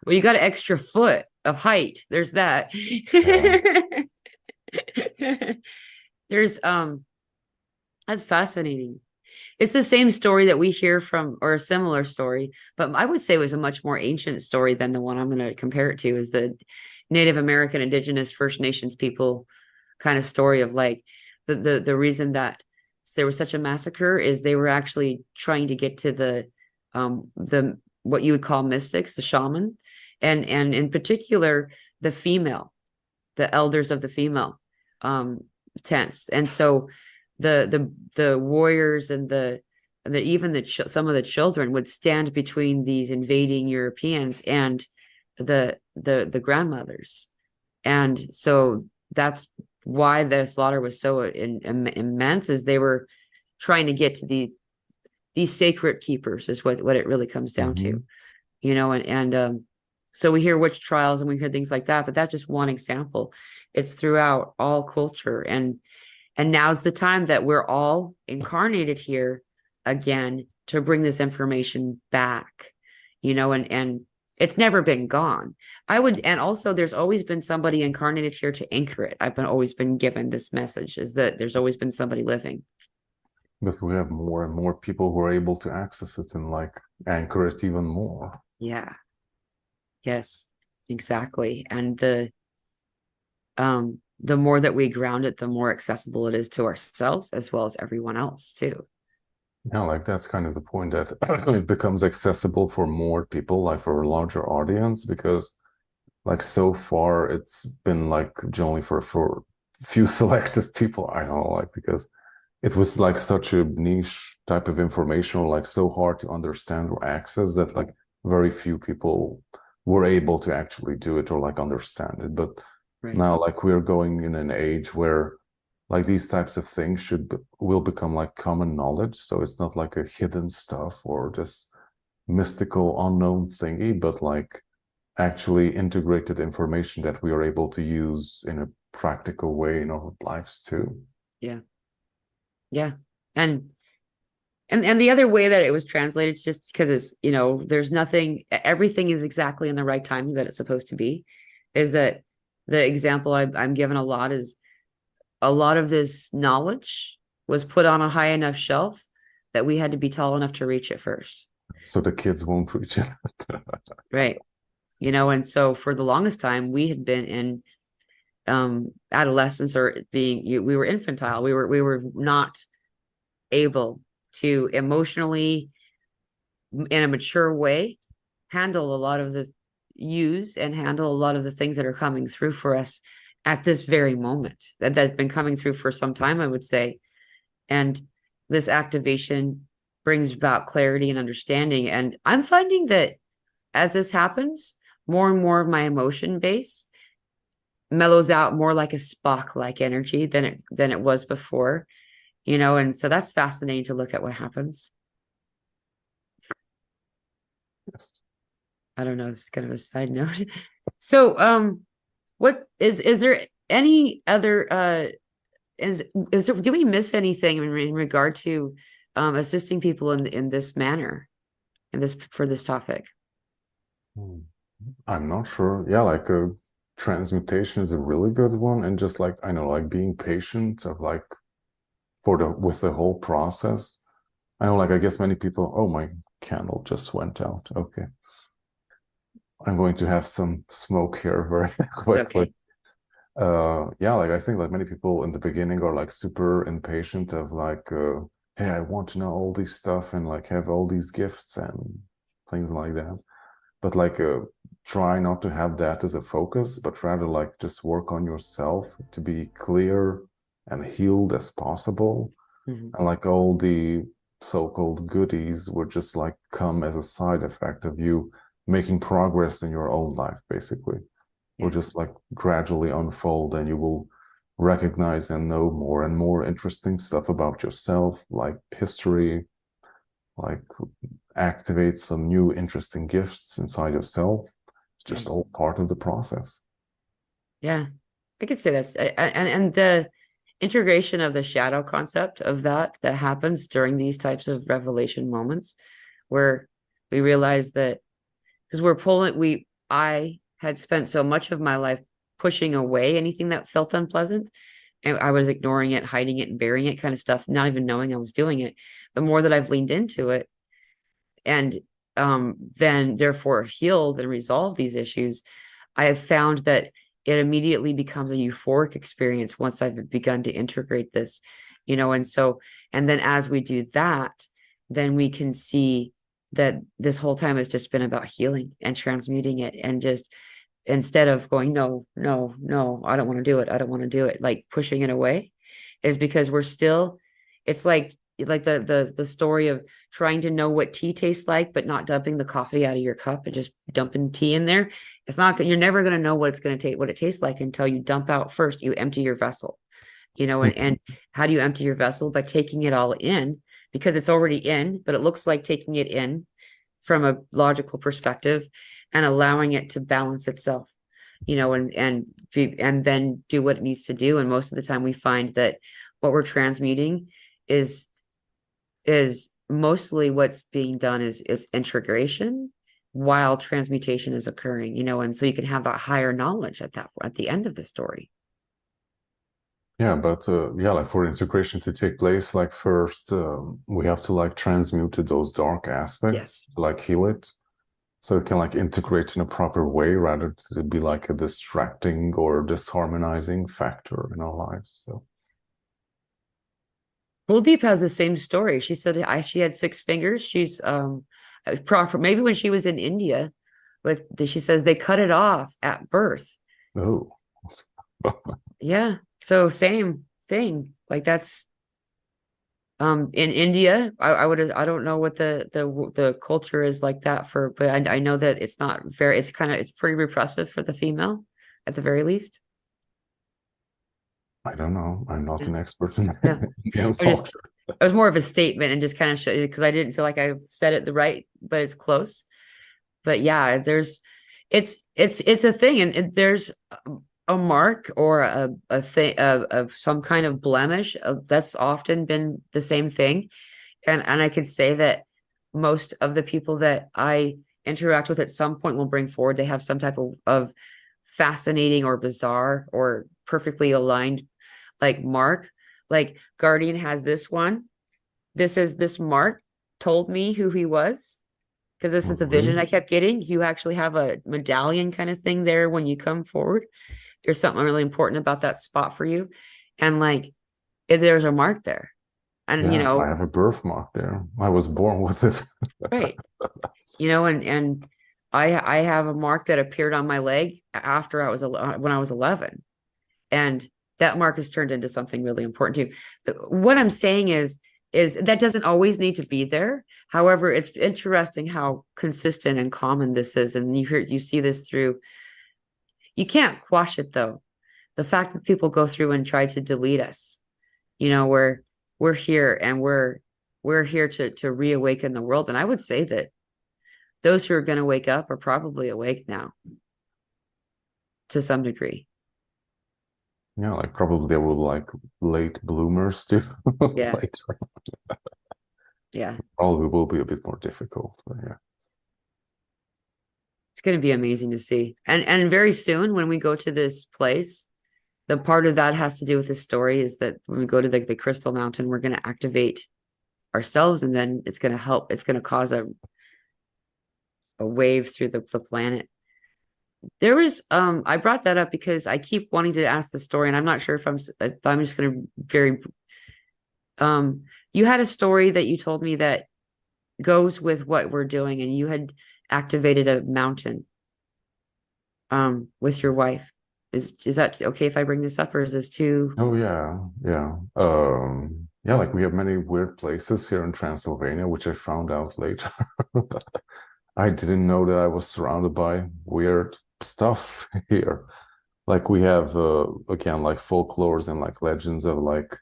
Well, you got an extra foot of height. There's that. Yeah. There's that's fascinating. It's the same story that we hear from, or a similar story, but I would say it was a much more ancient story than the one I'm going to compare it to, is the Native American, Indigenous, First Nations people kind of story of like the reason that there was such a massacre is they were actually trying to get to the what you would call mystics, the shaman, and in particular the female, the elders of the female tents. And so the warriors and even some of the children would stand between these invading Europeans and the grandmothers. And so that's why the slaughter was so immense, is they were trying to get to these sacred keepers, is what it really comes down to, you know. And so we hear witch trials and we hear things like that, but that's just one example. It's throughout all culture, and now's the time that we're all incarnated here again to bring this information back, you know. And it's never been gone. And also there's always been somebody incarnated here to anchor it. Always been given this message, is that there's always been somebody living. But we have more and more people who are able to access it and like anchor it even more. Yeah. Yes, exactly. And the more that we ground it, the more accessible it is to ourselves as well as everyone else too. Yeah, like that's kind of the point, that it becomes accessible for more people, like for a larger audience, because like so far it's been like generally for few selected people. I don't know, like because it was like such a niche type of information, or like so hard to understand or access, that like very few people were able to actually do it or like understand it. But now like we're going in an age where like these types of things will become like common knowledge. So it's not like a hidden stuff or this mystical unknown thingy, but like actually integrated information that we are able to use in a practical way in our lives too. Yeah. And the other way that it was translated, is just because it's, you know, everything is exactly in the right timing that it's supposed to be. Is that the example I'm given a lot, is a lot of this knowledge was put on a high enough shelf that we had to be tall enough to reach it first. So the kids won't reach it. Right. You know, and so for the longest time we had been in adolescence, or we were infantile. We were not able to emotionally, in a mature way, handle a lot of the things that are coming through for us at this very moment, that's been coming through for some time, I would say. And this activation brings about clarity and understanding. And I'm finding that as this happens, more and more of my emotion base mellows out more like a Spock-like energy than it was before, you know. And so that's fascinating to look at what happens. Yes. I don't know, it's kind of a side note. So what is there any other do we miss anything in regard to assisting people in this manner, for this topic? I'm not sure. Yeah, like transmutation is a really good one, and just like I know, like being patient of like with the whole process. I know, like I guess many people, oh, my candle just went out. Okay. I'm going to have some smoke here very quickly. Yeah, like I think like many people in the beginning are like super impatient of like hey, I want to know all this stuff and like have all these gifts and things like that. But like try not to have that as a focus, but rather like just work on yourself to be clear and healed as possible. And like all the so-called goodies would just like come as a side effect of you making progress in your own life, basically. Will just like gradually unfold, and you will recognize and know more and more interesting stuff about yourself, like history, like activate some new interesting gifts inside yourself. It's just all part of the process. Yeah, I could say that's and the integration of the shadow concept of that happens during these types of revelation moments, where we realize that because I had spent so much of my life pushing away anything that felt unpleasant, and I was ignoring it, hiding it, and burying it, kind of stuff, not even knowing I was doing it. The more that I've leaned into it, and then therefore healed and resolved these issues, I have found that it immediately becomes a euphoric experience once I've begun to integrate this, you know. And then as we do that, then we can see that this whole time has just been about healing and transmuting it, and just instead of going, no, no, no, I don't want to do it, I don't want to do it, like pushing it away, is because we're still, it's like the story of trying to know what tea tastes like, but not dumping the coffee out of your cup and just dumping tea in there. It's not, you're never going to know what it's going to take, what it tastes like, until you dump out first. You empty your vessel, and how do you empty your vessel? By taking it all in, because it's already in, but it looks like taking it in from a logical perspective and allowing it to balance itself, and then do what it needs to do. And most of the time we find that what we're transmuting is mostly what's being done is integration while transmutation is occurring, and so you can have that higher knowledge at the end of the story. Yeah, but yeah, like for integration to take place, like first we have to like transmute those dark aspects, Yes. like heal it, so it can like integrate in a proper way rather to be like a distracting or disharmonizing factor in our lives. So Kuldeep has the same story. She said she had 6 fingers. She's proper. Maybe when she was in India, but she says they cut it off at birth. oh. Yeah. So same thing. Like that's in India. I don't know what the culture is like that for, but I know that it's not very. It's pretty repressive for the female, at the very least. I don't know. I'm not an expert in Yeah. Indian I just culture. it was more of a statement and just kind of show you, because I didn't feel like I said it the right, but it's close. But yeah, it's a thing, and there's a mark or a thing of some kind of blemish that's often been the same thing. And I could say that most of the people that I interact with at some point will bring forward, they have some type of fascinating or bizarre or perfectly aligned like mark. Like Guardian has this one. This mark told me who he was, because this is the vision Really? I kept getting. You actually have a medallion kind of thing there when you come forward. There's something really important about that spot for you. And like there's a mark there. And Yeah, I have a birthmark there. I was born with it. right. And I have a mark that appeared on my leg after when I was 11. And that mark has turned into something really important too. What I'm saying is that doesn't always need to be there. However, it's interesting how consistent and common this is. And you see this through, you can't quash it though. The fact that people go through and try to delete us, we're here, and we're here to reawaken the world. And I would say that those who are going to wake up are probably awake now to some degree. Yeah, like probably they were like late bloomers too. Yeah. Later. Yeah. Probably will be a bit more difficult, but yeah. It's going to be amazing to see. And very soon when we go to this place, the part of that has to do with the story is that when we go to the Crystal Mountain, we're going to activate ourselves, and then it's going to help. It's going to cause a wave through the planet. There was I brought that up because I keep wanting to ask the story, and I'm not sure if I'm just going to very you had a story that you told me that goes with what we're doing, and you had activated a mountain with your wife. Is that okay if I bring this up, or is this too? Oh yeah, yeah. Yeah, like we have many weird places here in Transylvania, which I found out later. I didn't know that I was surrounded by weird stuff here. Like we have again like folklores and like legends of like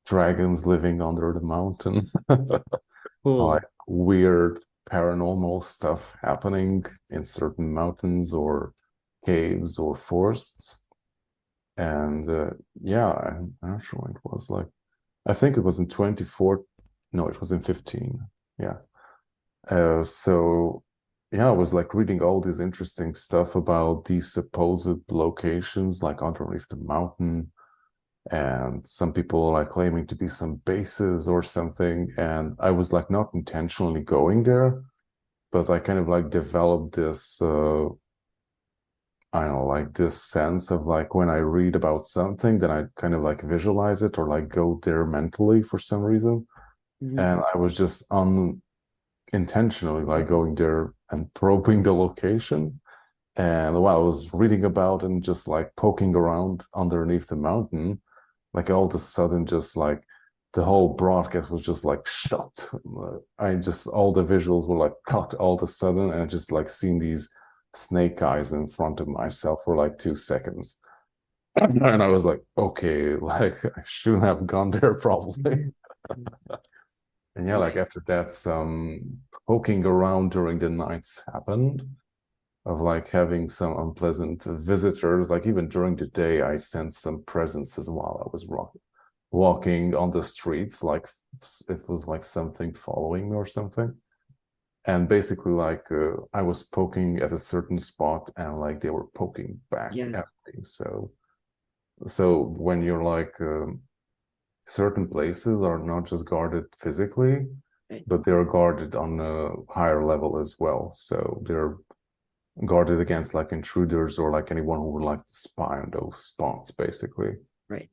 dragons living under the mountain. Cool. Like weird paranormal stuff happening in certain mountains or caves or forests. And yeah, I'm not sure when it was like, I think it was in 24, no, it was in 15. Yeah. So yeah, I was like reading all this interesting stuff about these supposed locations like underneath the mountain, and some people like claiming to be some bases or something. And I was like not intentionally going there, but I kind of like developed this I don't know, like this sense of like when I read about something, then I kind of like visualize it or like go there mentally for some reason. Mhm. And I was just intentionally like going there and probing the location. And while I was reading about and just like poking around underneath the mountain, like all of a sudden, just like the whole broadcast was just like shut. I just, all the visuals were like cut all of a sudden, and I just like seen these snake eyes in front of myself for like 2 seconds. And I was like, okay, like I shouldn't have gone there probably. And yeah, like Right. after that, some poking around during the nights happened of like having some unpleasant visitors. Like even during the day, I sensed some presences while I was walking on the streets, like it was like something following me or something. And basically, like I was poking at a certain spot, and like they were poking back Yeah. at me. So when you're like certain places are not just guarded physically, Right. but they're guarded on a higher level as well. So they're guarded against like intruders or like anyone who would like to spy on those spots, basically. Right.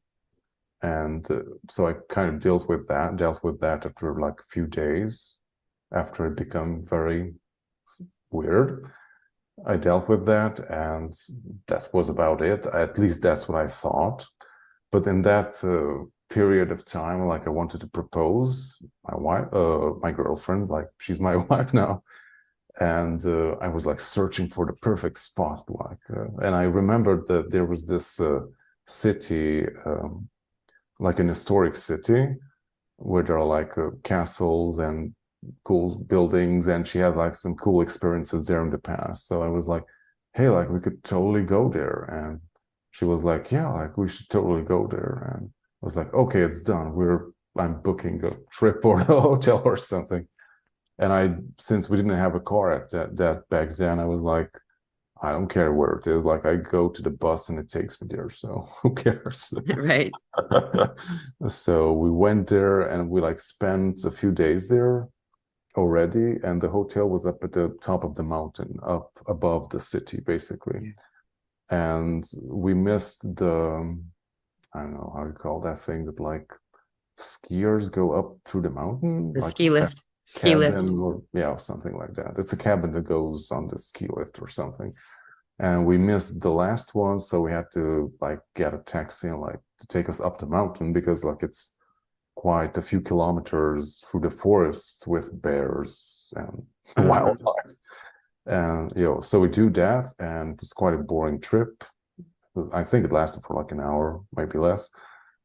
And so I kind of dealt with that after like a few days after it became very weird. I dealt with that, and that was about it. At least that's what I thought. But in that period of time, like I wanted to propose my girlfriend, like she's my wife now, and I was like searching for the perfect spot, and I remembered that there was this city, like an historic city, where there are like castles and cool buildings, and she had like some cool experiences there in the past. So I was like, hey, like we could totally go there. And she was like, yeah, like we should totally go there. And I was like, okay, it's done. I'm booking a trip or a hotel or something. And since we didn't have a car at that back then, I was like, I don't care where it is. Like I go to the bus and it takes me there. So who cares? Right. So we went there and we like spent a few days there already, and the hotel was up at the top of the mountain, up above the city, basically. Yeah. And we missed the, I don't know how you call that thing that like skiers go up through the mountain, The like ski lift. Ski lift. cabin or yeah, something like that. It's a cabin that goes on the ski lift or something. And we missed the last one, so we had to like get a taxi and like to take us up the mountain because like it's quite a few kilometers through the forest with bears and Uh, wildlife. And so we do that, and it was quite a boring trip. I think it lasted for like an hour, maybe less.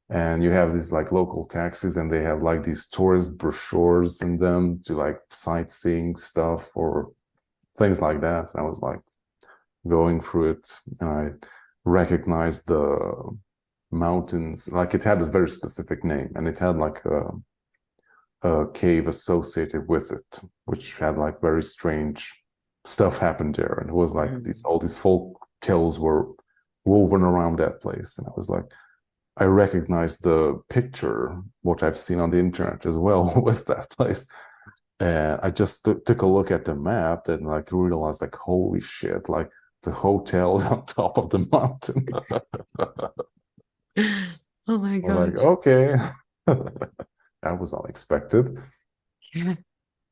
And you have these like local taxis, and they have like these tourist brochures in them to like sightseeing stuff or things like that. And I was like going through it, and I recognized the mountains. Like it had this very specific name, and it had like a cave associated with it, which had like very strange stuff happened there. And it was like all these folk tales were woven around that place. And I was like, I recognized the picture, what I've seen on the internet as well with that place. And I just took a look at the map and like realized like, holy shit, like the hotel is on top of the mountain. oh my I'm like, gosh. okay. That was unexpected. Yeah.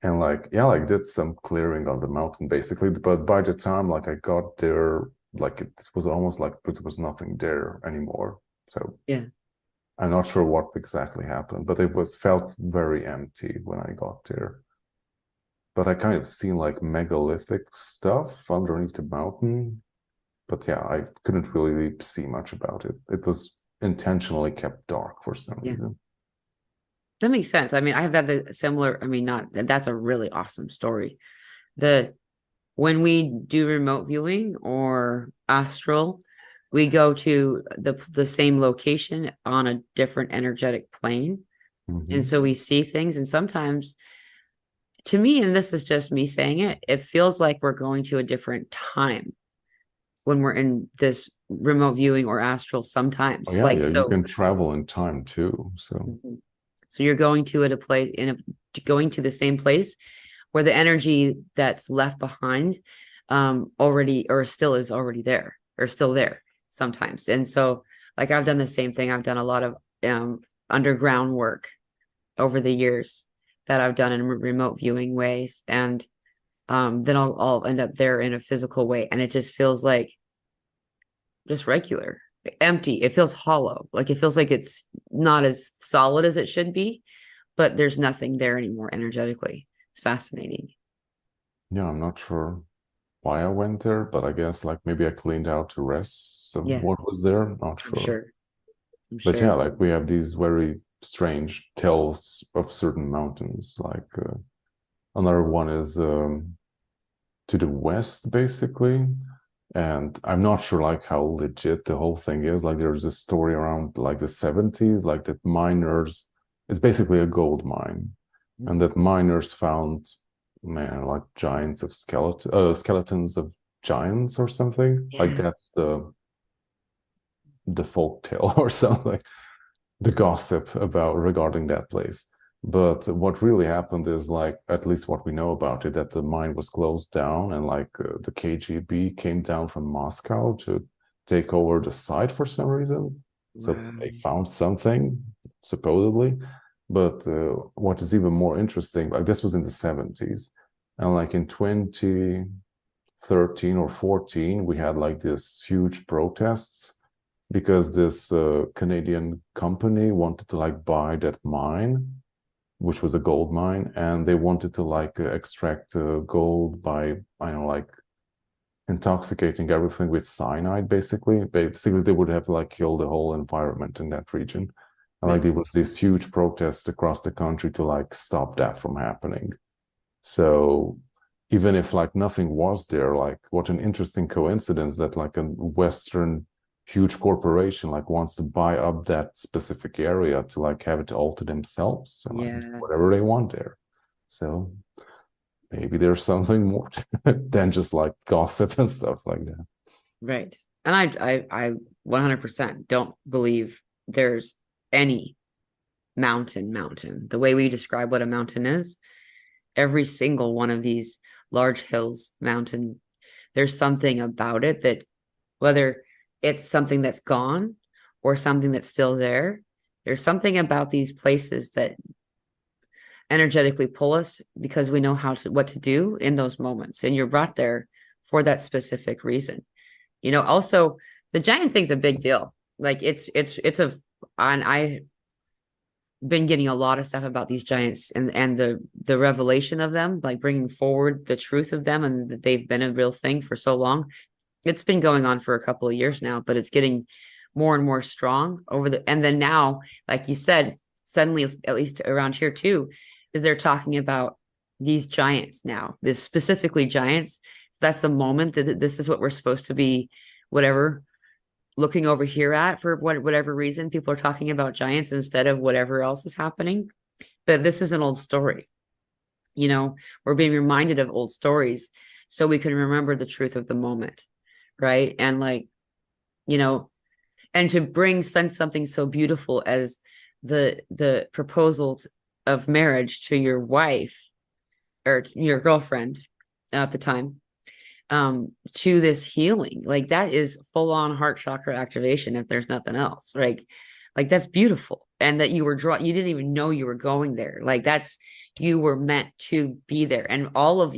And like, yeah, like did some clearing on the mountain basically. But by the time like I got there, like it was almost like there was nothing there anymore. So Yeah. I'm not sure what exactly happened, but it was felt very empty when I got there. But I kind of seen like megalithic stuff underneath the mountain. But yeah, I couldn't really see much about it. It was intentionally kept dark for some Yeah. reason. That makes sense. I mean, I have had the similar, I mean, not that's a really awesome story. The when we do remote viewing or astral, we go to the same location on a different energetic plane. And Mm-hmm. so we see things, and sometimes to me, and this is just me saying it, it feels like we're going to a different time when we're in this remote viewing or astral Oh sometimes. yeah, Like yeah, you so can travel in time too. So mhm. So you're going to at a place going to the same place where the energy that's left behind already or still is already there or still there sometimes. And so like I've done the same thing. I've done a lot of underground work over the years. that I've done in remote viewing ways. And then I'll end up there in a physical way. And it just feels like just regular, empty. It feels hollow. Like it feels like it's not as solid as it should be, but there's nothing there anymore energetically. It's fascinating. Yeah, I'm not sure why I went there, but I guess like maybe I cleaned out the rest of Yeah, what was there. Not I'm sure. sure. I'm But yeah, sure. like we have these very strange tales of certain mountains. Like another one is to the west, basically. And I'm not sure like how legit the whole thing is. Like there's a story around like the 70s, like that miners, it's basically a gold mine. And that miners found, man, like giants of skeletons of giants or something. Like Yeah. that's the folk tale or something, the gossip about regarding that place. But what really happened is like, at least what we know about it, that the mine was closed down and like the KGB came down from Moscow to take over the site for some reason. So Wow. they found something, supposedly. But what is even more interesting, like this was in the 70s. And like in 2013 or 14, we had like this huge protests because this Canadian company wanted to like buy that mine, which was a gold mine, and they wanted to like extract gold by, I don't know, like intoxicating everything with cyanide, basically. Basically, they would have like killed the whole environment in that region. And like Right. there was this huge protest across the country to like stop that from happening. So even if like nothing was there, like what an interesting coincidence that like a Western huge corporation like wants to buy up that specific area to like have it all to themselves and like do Yeah. whatever they want there. So maybe there's something more to it than just like gossip and stuff like that. Right. And I 100% don't believe there's any mountain. The way we describe what a mountain is, every single one of these large hills, mountain, there's something about it that whether it's something that's gone or something that's still there, there's something about these places that energetically pull us because we know what to do in those moments. And you're brought there for that specific reason. Also the giant thing's a big deal. Like it's a and I been getting a lot of stuff about these giants and the revelation of them, like bringing forward the truth of them and that they've been a real thing for so long. It's been going on for a couple of years now, but it's getting more and more strong and then now, like you said, suddenly, at least around here too, is they're talking about these giants now, this specifically giants. That's the moment that this is what we're supposed to be, whatever, looking over here at for whatever reason. People are talking about giants instead of whatever else is happening. But this is an old story. We're being reminded of old stories so we can remember the truth of the moment, right? And like, you know, and to bring something so beautiful as the proposal of marriage to your wife or your girlfriend at the time, to this healing, like that is full on heart chakra activation if there's nothing else, right? Like that's beautiful. And that you didn't even know you were going there. Like you were meant to be there. And all of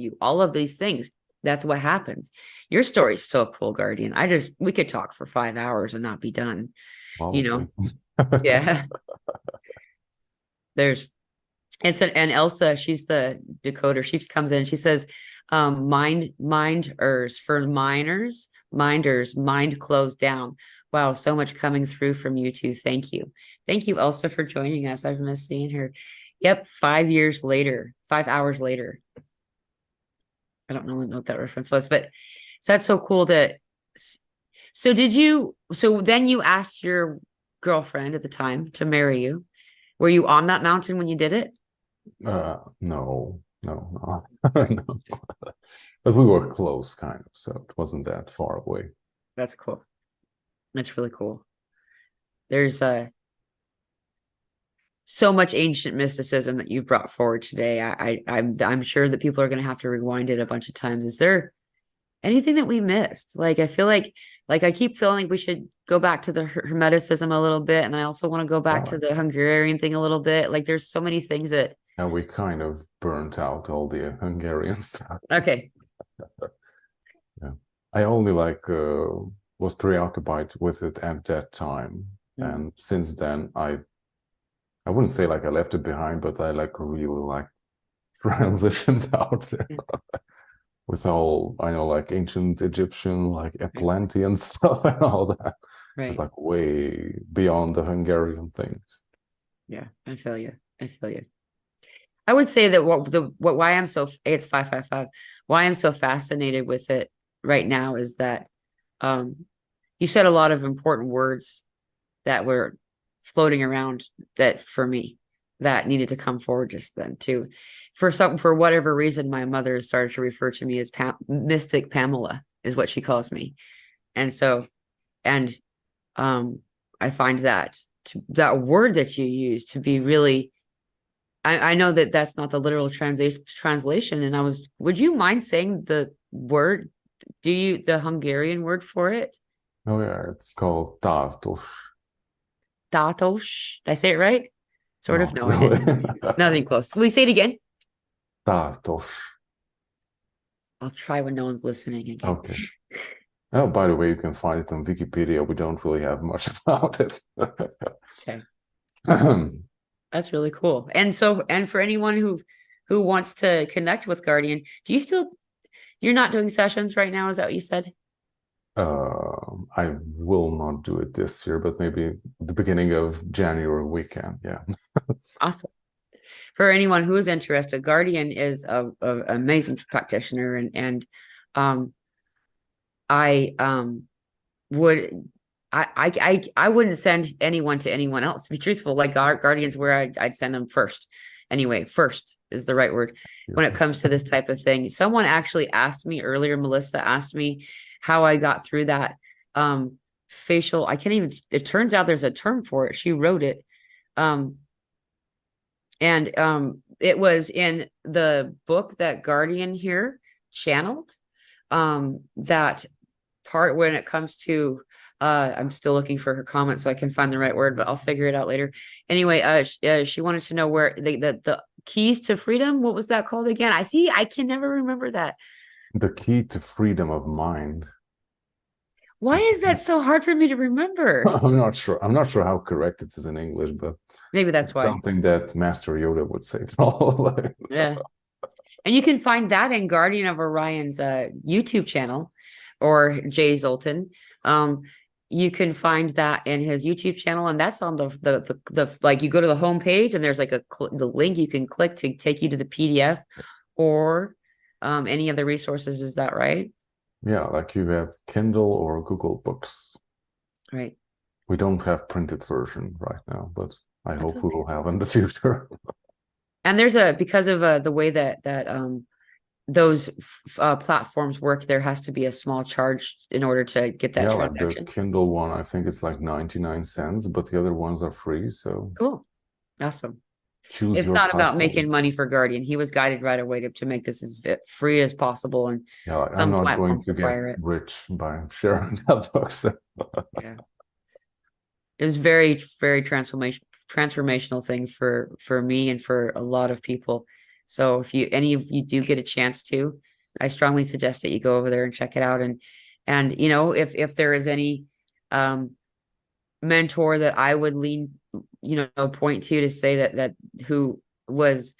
these things, that's what happens. Your story's so cool, Guardian. We could talk for 5 hours and not be done, you know? Probably. Yeah. There's and Elsa, she's the decoder. She comes in, she says, minders for minders, mind closed down. Wow, so much coming through from you two. Thank you. Thank you, Elsa, for joining us. I've missed seeing her. Yep, 5 years later, 5 hours later. I don't know what that reference was, but so that's so cool so then you asked your girlfriend at the time to marry you. Were you on that mountain when you did it? No, no. No. But we were close, kind of, so it wasn't that far away. That's cool. That's really cool. There's so much ancient mysticism that you've brought forward today. I'm sure that people are going to have to rewind it a bunch of times. Is there anything that we missed? Like I feel like I keep feeling like we should go back to the Hermeticism a little bit, and I also want to go back to Wow. the Hungarian thing a little bit. Like there's so many things that And we kind of burnt out all the Hungarian stuff. Okay. Yeah. I only like was preoccupied with it at that time. Mm. And since then I wouldn't say like I left it behind, but I like really like transitioned out there Yeah. with all I know like ancient Egyptian, like Atlantean stuff and all that. It's Right. like way beyond the Hungarian things. Yeah. I feel you. I feel you. I would say that why I'm so it's 555. Why I'm so fascinated with it right now is that um you said a lot of important words that were floating around that for me that needed to come forward just then too. For whatever reason, my mother started to refer to me as Mystic Pamela is what she calls me. And so and I find that word that you use to be really I know that that's not the literal translation. And would you mind saying the word? The Hungarian word for it? Oh yeah, it's called Tartus. Datos. Did I say it right? Sort of. Not No, I really. didn't. Nothing close. Will you say it again? Tartus. I'll try when no one's listening again. Okay. Oh, by the way, you can find it on Wikipedia. We don't really have much about it. Okay. That's really cool. And for anyone who wants to connect with Guardian, you're not doing sessions right now, is that what you said? I will not do it this year, but maybe the beginning of January weekend. Yeah. Awesome. For anyone who is interested, Guardian is a amazing practitioner, and um, I would I wouldn't send anyone to anyone else, to be truthful. Like Guardians, where I'd send them first. Anyway, first is the right word when it comes to this type of thing. Someone actually asked me earlier, Melissa asked me how I got through that facial. I can't even. It turns out there's a term for it. She wrote it. And it was in the book that Guardian here channeled. That part when it comes to I'm still looking for her comment so I can find the right word, but I'll figure it out later. Anyway, she wanted to know where the keys to freedom. What was that called again? I can never remember that. The key to freedom of mind. Why is that so hard for me to remember? I'm not sure. I'm not sure how correct it is in English, but Maybe that's it's why. something that Master Yoda would say, probably. Yeah. And you can find that in Guardian of Orion's YouTube channel or Jay Zoltan. You can find that in his YouTube channel, and that's on the like you go to the home page and there's like the link you can click to take you to the PDF or any other resources. Is that right? Yeah, like you have Kindle or Google Books. Right. We don't have printed version right now, but I That's hope we okay. will have in the future. And there's because of the way that those platforms work, there has to be a small charge in order to get that Yeah, like the transaction. Kindle one, I think it's like 99 cents, but the other ones are free. So Cool. Awesome. choose It's your not about making platform. money for Guardian. He was guided right away to make this as free as possible, and Yeah, like, I'm some not going platforms to get require it. rich by sharing that book. So. Yeah, it was very transformational thing for me and for a lot of people. So if any of you do get a chance to, I strongly suggest that you go over there and check it out. And if there is any um mentor that I would point to say that who was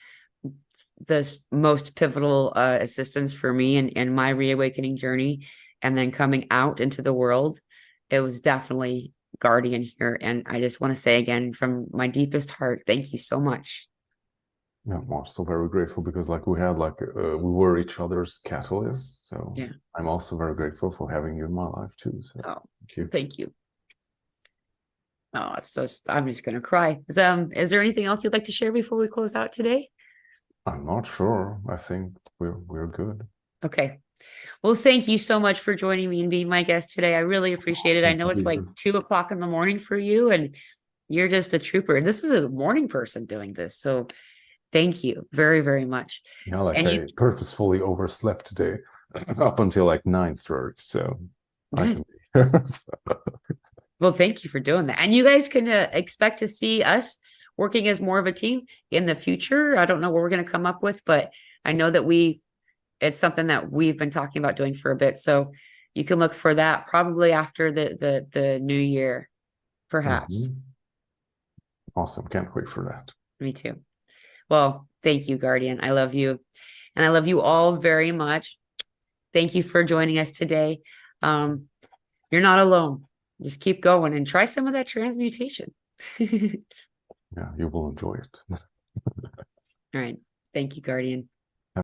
the most pivotal assistance for me in my reawakening journey and then coming out into the world, it was definitely Guardian here. And I just want to say again from my deepest heart, thank you so much. Yeah, I'm also very grateful because like we had we were each other's catalysts. So Yeah. I'm also very grateful for having you in my life too. So thank you. Thank you. Oh, it's just I'm just gonna cry. Is there anything else you'd like to share before we close out today? I'm not sure. I think we're good. Okay. Well, thank you so much for joining me and being my guest today. I really appreciate it. I Awesome know to be it's like here. 2 o'clock in the morning for you, and you're just a trooper. And this is a morning person doing this. So thank you very, very much. Yeah, like And I purposefully overslept today up until like 9:30, so I good. can be here. Well, thank you for doing that. And you guys can expect to see us. working as more of a team in the future. I don't know what we're going to come up with, but I know that it's something that we've been talking about doing for a bit. So you can look for that probably after the new year, perhaps. Awesome. Can't wait for that. Me too. Well, thank you, Guardian. I love you. And I love you all very much. Thank you for joining us today. You're not alone. Just keep going and try some of that transmutation. Yeah, you will enjoy it. All right. Thank you, Guardian.